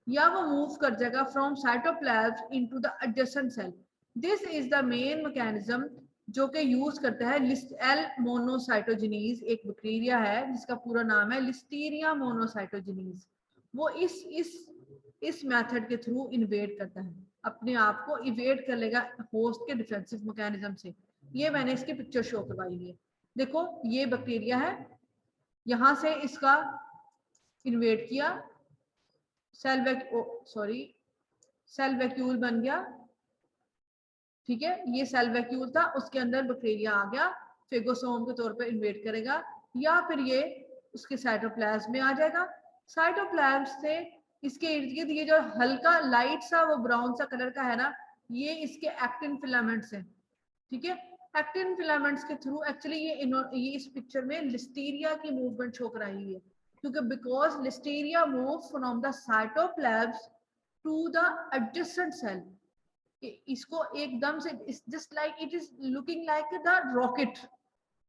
या वो मूव कर जाएगा from cytoplasm into the adjacent cell. This is the main mechanism जो कि यूज करता है लिस्टेल मोनोसाइटोजेनीज, एक बैक्टीरिया है जिसका पूरा नाम है लिस्टीरिया मोनोसाइटोजेनीज। वो इस मेथड के थ्रू इन्वेड करता है, अपने आप को इवेड कर लेगा होस्ट के डिफेंसिव मैकेनिज्म से। ये मैंने इसकी पिक्चर शो करवाई है, देखो ये बैक्टीरिया है, यहां से इसका इन्वेड किया, सेल वैक्यूल बन गया, ठीक है, ये सेल वैक्यूल था, उसके अंदर बैक्टीरिया आ गया, फेगोसोम के तौर पे इन्वेड करेगा, या फिर ये उसके साइटोप्लाज्म में आ जाएगा। साइटोप्लाज्म से इसके इर्द गिर्द ये जो हल्का लाइट सा वो ब्राउन सा कलर का है ना, ये इसके एक्टिन फिलामेंट्स हैं, ठीक है। एक्टिन फिलामेंट्स के थ्रू एक्चुअली ये इस पिक्चर में लिस्टीरिया की मूवमेंट शो कराई हुई है, क्योंकि because Listeria move from the cytoplasm to the adjacent cell, इसको एकदम से just like it is looking like the rocket,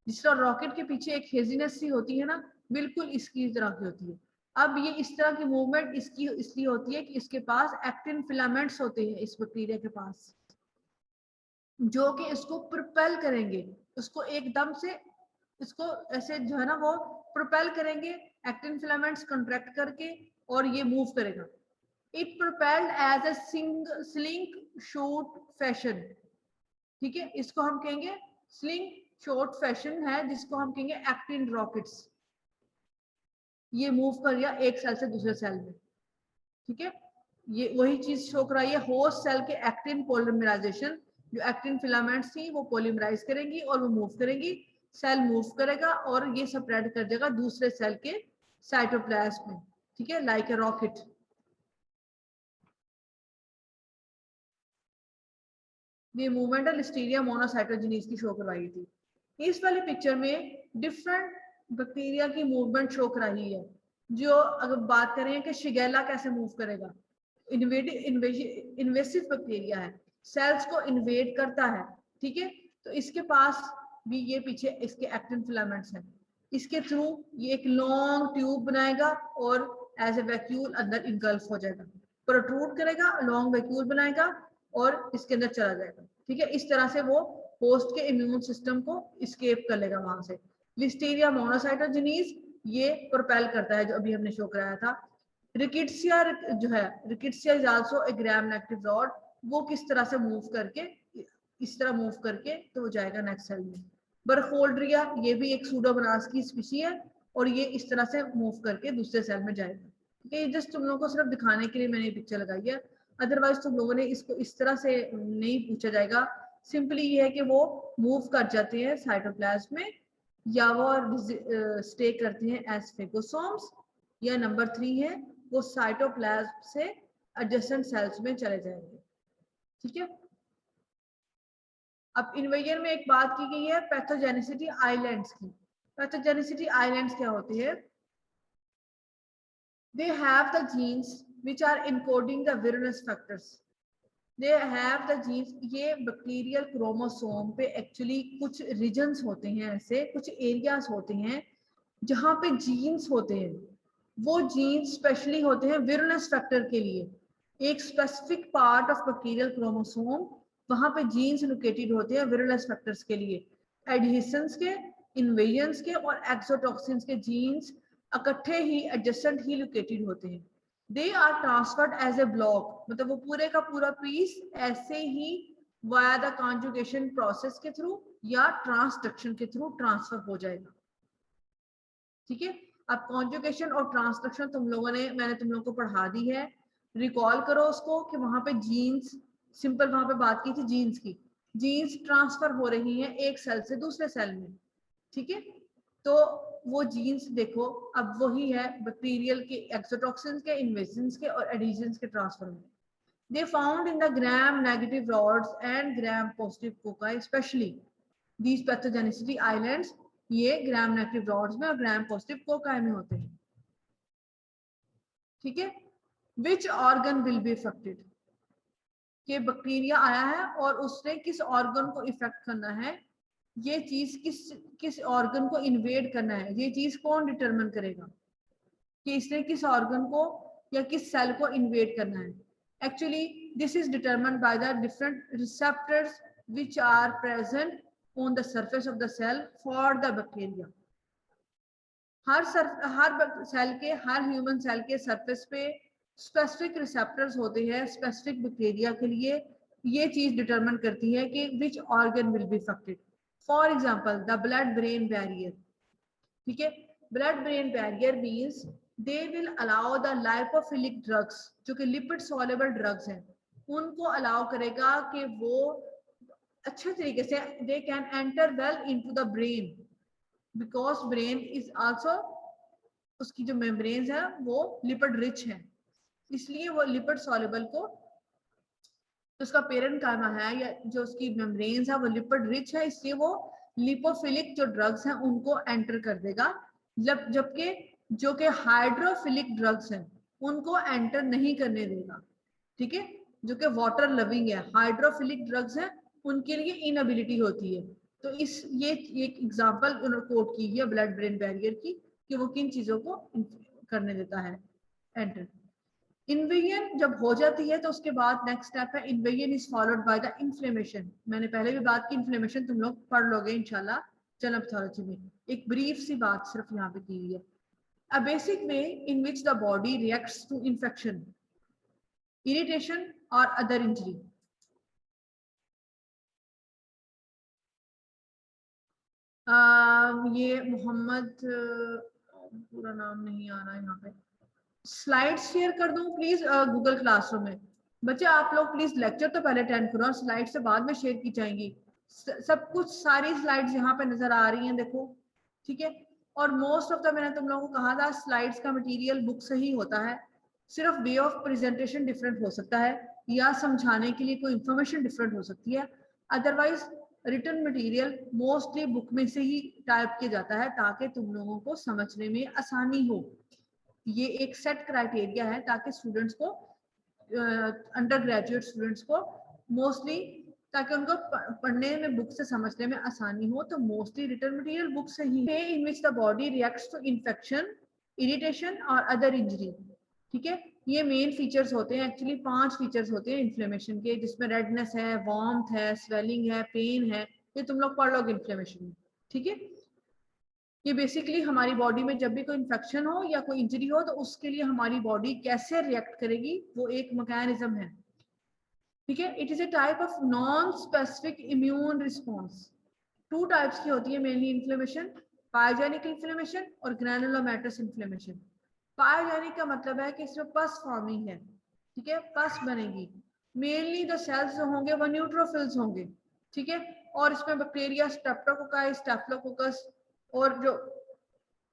जिस तरह रॉकेट के पीछे एक हेजीनेस सी होती है ना, बिल्कुल इसकी तरह की होती है। अब ये इस तरह की मूवमेंट इसकी इसलिए होती है कि इसके पास एक्टिन फिलामेंट्स होते हैं इस बैक्टीरिया के पास, जो कि इसको प्रोपेल करेंगे, उसको एकदम से इसको ऐसे जो है ना वो प्रोपेल करेंगे, एक्टिन फिलामेंट्स कंट्रैक्ट करके, और ये मूव करेगा। It propelled as a slingshot fashion, ठीक है, इसको हम कहेंगे स्लिंग शॉट फैशन है, जिसको हम कहेंगे एक्टिन रॉकेट्स। ये मूव कर गया एक सेल से दूसरे सेल में, ठीक है। ये वही चीज शो कराई है होस्ट सेल के एक्टिन पॉलीमराइजेशन, जो एक्टिन फिलामेंट्स थी वो पॉलीमराइज करेंगी और वो मूव करेंगी, सेल मूव करेगा और ये स्प्रेड कर देगा दूसरे सेल के साइटोप्लाज्म में, ठीक है, लाइक ए रॉकेट। ये मूवमेंट है लिस्टीरिया मोनोसाइटोजेनीज की शो करवाई थी। इस वाली पिक्चर में डिफरेंट बैक्टीरिया की मूवमेंट शो कराई है। जो अगर बात करें कि शिगेला कैसे मूव करेगा, इन्वेसिव बैक्टीरिया है, सेल्स को इन्वेड करता है, ठीक है, तो इसके पास भी ये पीछे इसके एक्टिन फिलामेंट्स हैं, इसके थ्रू ये एक लॉन्ग ट्यूब बनाएगा और एज ए वैक्यूल अंदर इनगल्फ हो जाएगा, प्रोट्रूड करेगा, लॉन्ग वैक्यूल बनाएगा और इसके अंदर चला जाएगा, ठीक है। इस तरह से वो होस्ट के इम्यून सिस्टम को एस्केप कर लेगा वहां से। लिस्टीरिया मोनोसाइटोजेनीज ये प्रोपेल करता है, जो अभी हमने शो कराया था। रिकिट्सिया जो है, Rickettsia is also a gram negative rod, वो किस तरह से मूव करके, इस तरह मूव करके तो वो जाएगा नेक्स्ट सेल में। बरफोल्ड्रिया ये भी एक सूडोमोनास की स्पीशी है और ये इस तरह से मूव करके दूसरे सेल में जाएगा, ठीक है। जस्ट तुम लोगों को सिर्फ दिखाने के लिए मैंने पिक्चर लगाई है, अदरवाइज तुम लोगों ने इसको इस तरह से नहीं पूछा जाएगा। सिंपली ये है कि वो मूव कर जाते हैं साइटोप्लाज्म में, या वो स्टे करते हैं एज फेगोसोम्स, या नंबर 3 है वो साइटोप्लाज्म से एडजेसेंट सेल्स में चले जाएंगे। ठीक है। अब इन्वेजन में एक बात की गई है पैथोजेनिसिटी आइलैंड्स की। पैथोजेनिसिटी आइलैंड्स क्या होती है? They have the genes which are encoding the virulence factors. They have the genes. ये बैक्टीरियल क्रोमोसोम पे एक्चुअली कुछ रीजन्स होते हैं, ऐसे कुछ एरियाज होते हैं जहां पे जीन्स होते हैं। वो जीन्स स्पेशली होते हैं विरुलेंस फैक्टर के लिए। एक specific part of bacterial chromosome, वहां पे जीन्स लोकेटेड होते हैं विरुलेंस फैक्टर्स के लिए। एडहेशंस के, इन्वेजन्स के और एक्सोटॉक्सिन्स के जीन्स इकट्ठे ही एडजेसेंट ही लोकेटेड होते हैं। They are transferred as a block, मतलब वो पूरे का पूरा पीस ऐसे ही वाया द कॉन्जुगेशन प्रोसेस के थ्रू या ट्रांसडक्शन के थ्रू ट्रांसफर हो जाएगा। ठीक है। अब कॉन्जुगेशन और ट्रांसडक्शन तुम लोगों ने, मैंने तुम लोगों को पढ़ा दी है, रिकॉल करो उसको कि वहां पे जीन्स, सिंपल वहां पे बात की थी जीन्स की। जीन्स ट्रांसफर हो रही हैं एक सेल से दूसरे सेल में। ठीक है। तो वो जीन्स देखो, अब वही है बैक्टीरियल के एक्सोटॉक्सिन्स के, इन्वेजन्स के और एडिशंस के ट्रांसफर में। They found in the gram-negative rods and gram-positive cocci, especially these pathogenicity islands, ये gram-negative rods में और gram-positive cocci में होते हैं। ठीक है। Which organ will be affected? कि बैक्टीरिया आया है और उसने किस ऑर्गन को इफेक्ट करना है, ये चीज किस ऑर्गन को इन्वेड करना है, ये चीज कौन डिटरमिन करेगा कि इसने किस ऑर्गन को या किस सेल को इन्वेड करना है। Actually, this is determined by the different receptors which are present on the surface of the cell for the bacteria. हर सेल के, हर ह्यूमन सेल के सरफेस पे स्पेसिफिक रिसेप्टर्स होते हैं स्पेसिफिक बैक्टीरिया के लिए। ये चीज डिटरमिन करती है कि which organ will be affected. For example the blood brain barrier. ठीक है। Blood brain barrier means they will allow the lipophilic drugs, जो कि लिपिड सॉल्युबल ड्रग्स हैं, उनको अलाउ करेगा कि वो अच्छे तरीके से they can enter well into the brain, because brain is also, उसकी जो मेम्ब्रेन्स है वो लिपिड रिच है, इसलिए वो लिपिड सॉल्युबल को, उसका पेरेंट कामा है या जो उसकी मेम्ब्रेन्स है वो लिपिड रिच है, इसलिए वो लिपोफिलिक जो ड्रग्स हैं उनको एंटर कर देगा। जबकि जो कि हाइड्रोफिलिक ड्रग्स हैं उनको एंटर नहीं करने देगा। ठीक है। जो कि वाटर लविंग है, हाइड्रोफिलिक ड्रग्स हैं, उनके लिए इनएबिलिटी होती है। तो इस ये एक एग्जांपल उन्होंने कोट की है ब्लड ब्रेन बैरियर की कि वो किन चीजों को करने देता है एंटर। इन्वेजन जब हो जाती है तो उसके बाद नेक्स्ट स्टेप है invasion is followed by the inflammation. मैंने पहले भी बात की, इन्फ्लेमेशन तुम लोग पढ़ लोगे इंशाल्लाह जनरल पैथोलॉजी में। एक ब्रीफ सी बात सिर्फ यहाँ पे की हुई है। A basic way in which the body reacts to infection, irritation or other injury. ये मोहम्मद, पूरा नाम नहीं आ रहा यहाँ पे, स्लाइड शेयर कर दूं प्लीज गूगल क्लासरूम में। बच्चे आप लोग प्लीज लेक्चर तो पहले अटेंड करो और स्लाइड से बाद में शेयर की जाएंगी। सब कुछ सारी स्लाइड्स यहाँ पे नजर आ रही हैं, देखो। ठीक है। और मोस्ट ऑफ द, मैंने तुम लोगों को कहा था स्लाइड्स का मटेरियल बुक से ही होता है, सिर्फ वे ऑफ प्रेजेंटेशन डिफरेंट हो सकता है या समझाने के लिए कोई इंफॉर्मेशन डिफरेंट हो सकती है। Otherwise written material mostly book में से ही टाइप किया जाता है ताकि तुम लोगों को समझने में आसानी हो। ये एक सेट क्राइटेरिया है ताकि स्टूडेंट्स को, अंडर ग्रेजुएट स्टूडेंट्स को मोस्टली, ताकि उनको पढ़ने में, बुक से समझने में आसानी हो, तो मोस्टली रिटन मटेरियल बुक से ही है। In which the body reacts to infection, irritation और अदर इंजरी। ठीक है। ये मेन फीचर्स होते हैं, एक्चुअली 5 फीचर्स होते हैं इन्फ्लेमेशन के, जिसमें रेडनेस है, वार्मथ है, स्वेलिंग है, पेन है, ये तुम लोग पढ़ लोगे इन्फ्लेमेशन में। ठीक है। ये बेसिकली हमारी बॉडी में जब भी कोई इन्फेक्शन हो या कोई इंजरी हो तो उसके लिए हमारी बॉडी कैसे रिएक्ट करेगी, वो एक मैकेनिज्म है। ठीक है। It is A type of non specific immune response. 2 types की होती है मेनली इन्फ्लेमेशन, पायोजेनिक इन्फ्लेमेशन और ग्रैनुलोमैटस इन्फ्लेमेशन। पायोजेनिक का मतलब है कि इसमें पस फॉर्मिंग है। ठीक है। पस बनेगी, मेनली जो सेल्स होंगे वो न्यूट्रोफिल्स होंगे। ठीक है। और इसमें बैक्टीरिया, स्ट्रेप्टोकोकाई, स्टेफिलोकोकस और जो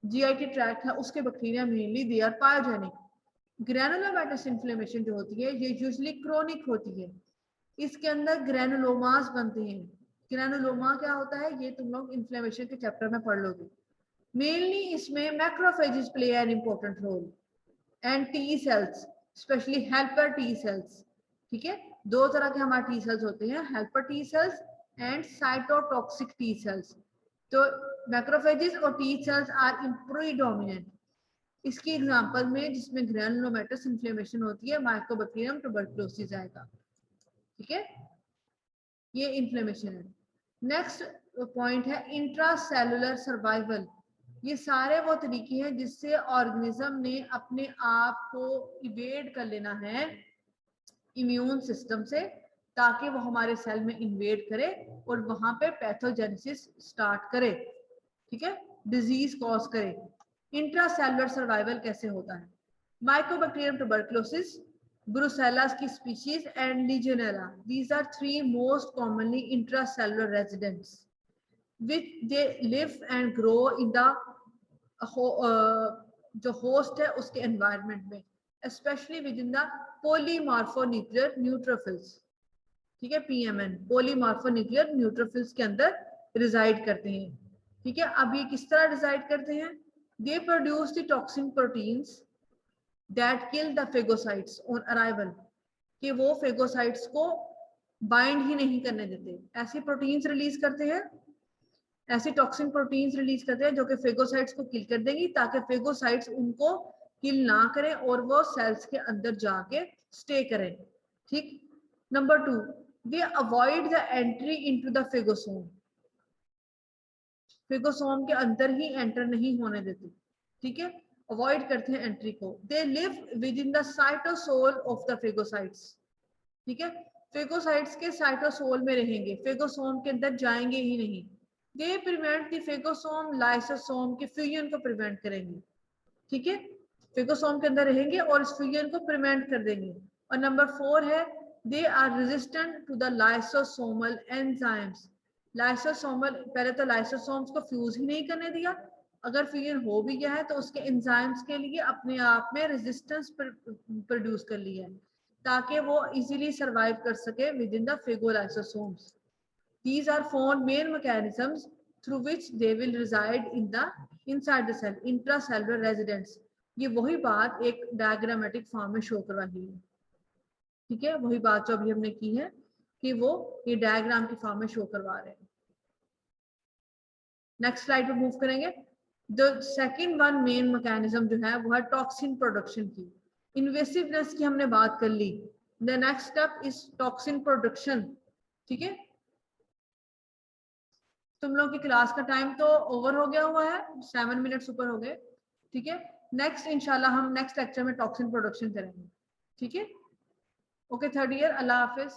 जीआईटी ट्रैक्ट है उसके bacteria mainly they are pyogenic. Granulomatous inflammation जो होती है ये यूजुअली क्रोनिक होती है। इसके अंदर ग्रेनुलोमास बनते हैं। ग्रेनुलोमा क्या होता है ये तुम लोग इन्फ्लेमेशन के चैप्टर में पढ़ लोगे। मेनली इसमें macrophages play an important role and T cells, specially helper T cells. ठीक है, दो तरह के हमारे टी सेल्स होते हैं, helper T sales and cytotoxic T cells. तो मैक्रोफेजेस और टी सेल्स आर प्रीडोमिनेंट। इसकी एग्जांपल में जिसमें ग्रैनुलोमेटस इन्फ्लेमेशन होती है माइकोबैक्टीरियम ट्यूबरकुलोसिस आएगा। ठीक है, ये इन्फ्लेमेशन है। नेक्स्ट पॉइंट है इंट्रासेलुलर सर्वाइवल। ये सारे वो तरीके हैं जिससे ऑर्गेनिज्म ने अपने आप को इवेड कर लेना है इम्यून सिस्टम से, ताकि वो हमारे सेल में इन्वेड करे और वहां पे पैथोजेनेसिस स्टार्ट करे। ठीक है, डिजीज कॉज करे। इंट्रासेलुलर सर्वाइवल कैसे होता है? माइकोबैक्टीरियम ट्यूबरकुलोसिस, ब्रुसेल्ला की species and Legionella, these are three most commonly intracellular residents which they live and grow in the जो होस्ट है उसके एनवायरनमेंट में, specially with in the polymorphonuclear neutrophils. ठीक है, पीएमएन पॉलीमॉर्फोन्यूक्लियर न्यूट्रोफिल्स के अंदर resided करते हैं। ठीक है, अब ये किस तरह रिजाइड करते हैं? They produce the toxin proteins that kill the phagocytes on arrival, कि वो फेगोसाइट्स को बाइंड ही नहीं करने देते। ऐसी प्रोटीन्स रिलीज करते हैं, ऐसी टॉक्सिन प्रोटीन्स रिलीज करते हैं जो कि फेगोसाइट्स को किल कर देंगी, ताकि फेगोसाइट्स उनको किल ना करें और वो सेल्स के अंदर जाके स्टे करें। ठीक, number 2, they avoid the entry into the phagosome. Phagosome के अंदर ही एंटर नहीं होने देते। ठीक है, अवॉइड करते हैं एंट्री को। They live with in the cytosol of the phagocytes. ठीक है, फेगोसाइट्स के साइटोसोल में रहेंगे, फेगोसोम के अंदर जाएंगे ही नहीं। They prevent the phagosome lysosome के फ्यूजन को प्रिवेंट करेंगे। ठीक है, फेगोसोम के अंदर रहेंगे और इस फ्यूजन को प्रिवेंट कर देंगे। और नंबर 4 है they are resistant to the lysosomal enzymes. Lysosomal, पहले तो लाइसोसोम्स को फ्यूज ही नहीं करने दिया, अगर फ्यूजन हो भी गया है तो उसके एंजाइम्स के लिए अपने आप में रेजिस्टेंस प्रोड्यूस कर लिया है, ताकि वो इजीली सरवाइव कर सके within the phagolysosomes. These are 4 main mechanisms through which they will reside in the inside the cell, intracellular residence। ये वही बात एक डायग्रामेटिक फॉर्म में शो करवाई है। ठीक है, वही बात जो अभी हमने की है कि वो ये डायग्राम की फॉर्म में शो करवा रहे हैं। नेक्स्ट स्लाइड पे मूव करेंगे। The second one main mechanism जो है वो है टॉक्सिन प्रोडक्शन की। इन्वेसिवनेस की हमने बात कर ली। The next step is toxin production. ठीक है, तुम लोग की क्लास का टाइम तो ओवर हो गया हुआ है, 7 मिनट्स ऊपर हो गए। ठीक है, नेक्स्ट इंशाल्लाह हम नेक्स्ट लेक्चर में टॉक्सिन प्रोडक्शन करेंगे। ठीक है, ओके, थर्ड ईयर, अल्लाह हाफिज।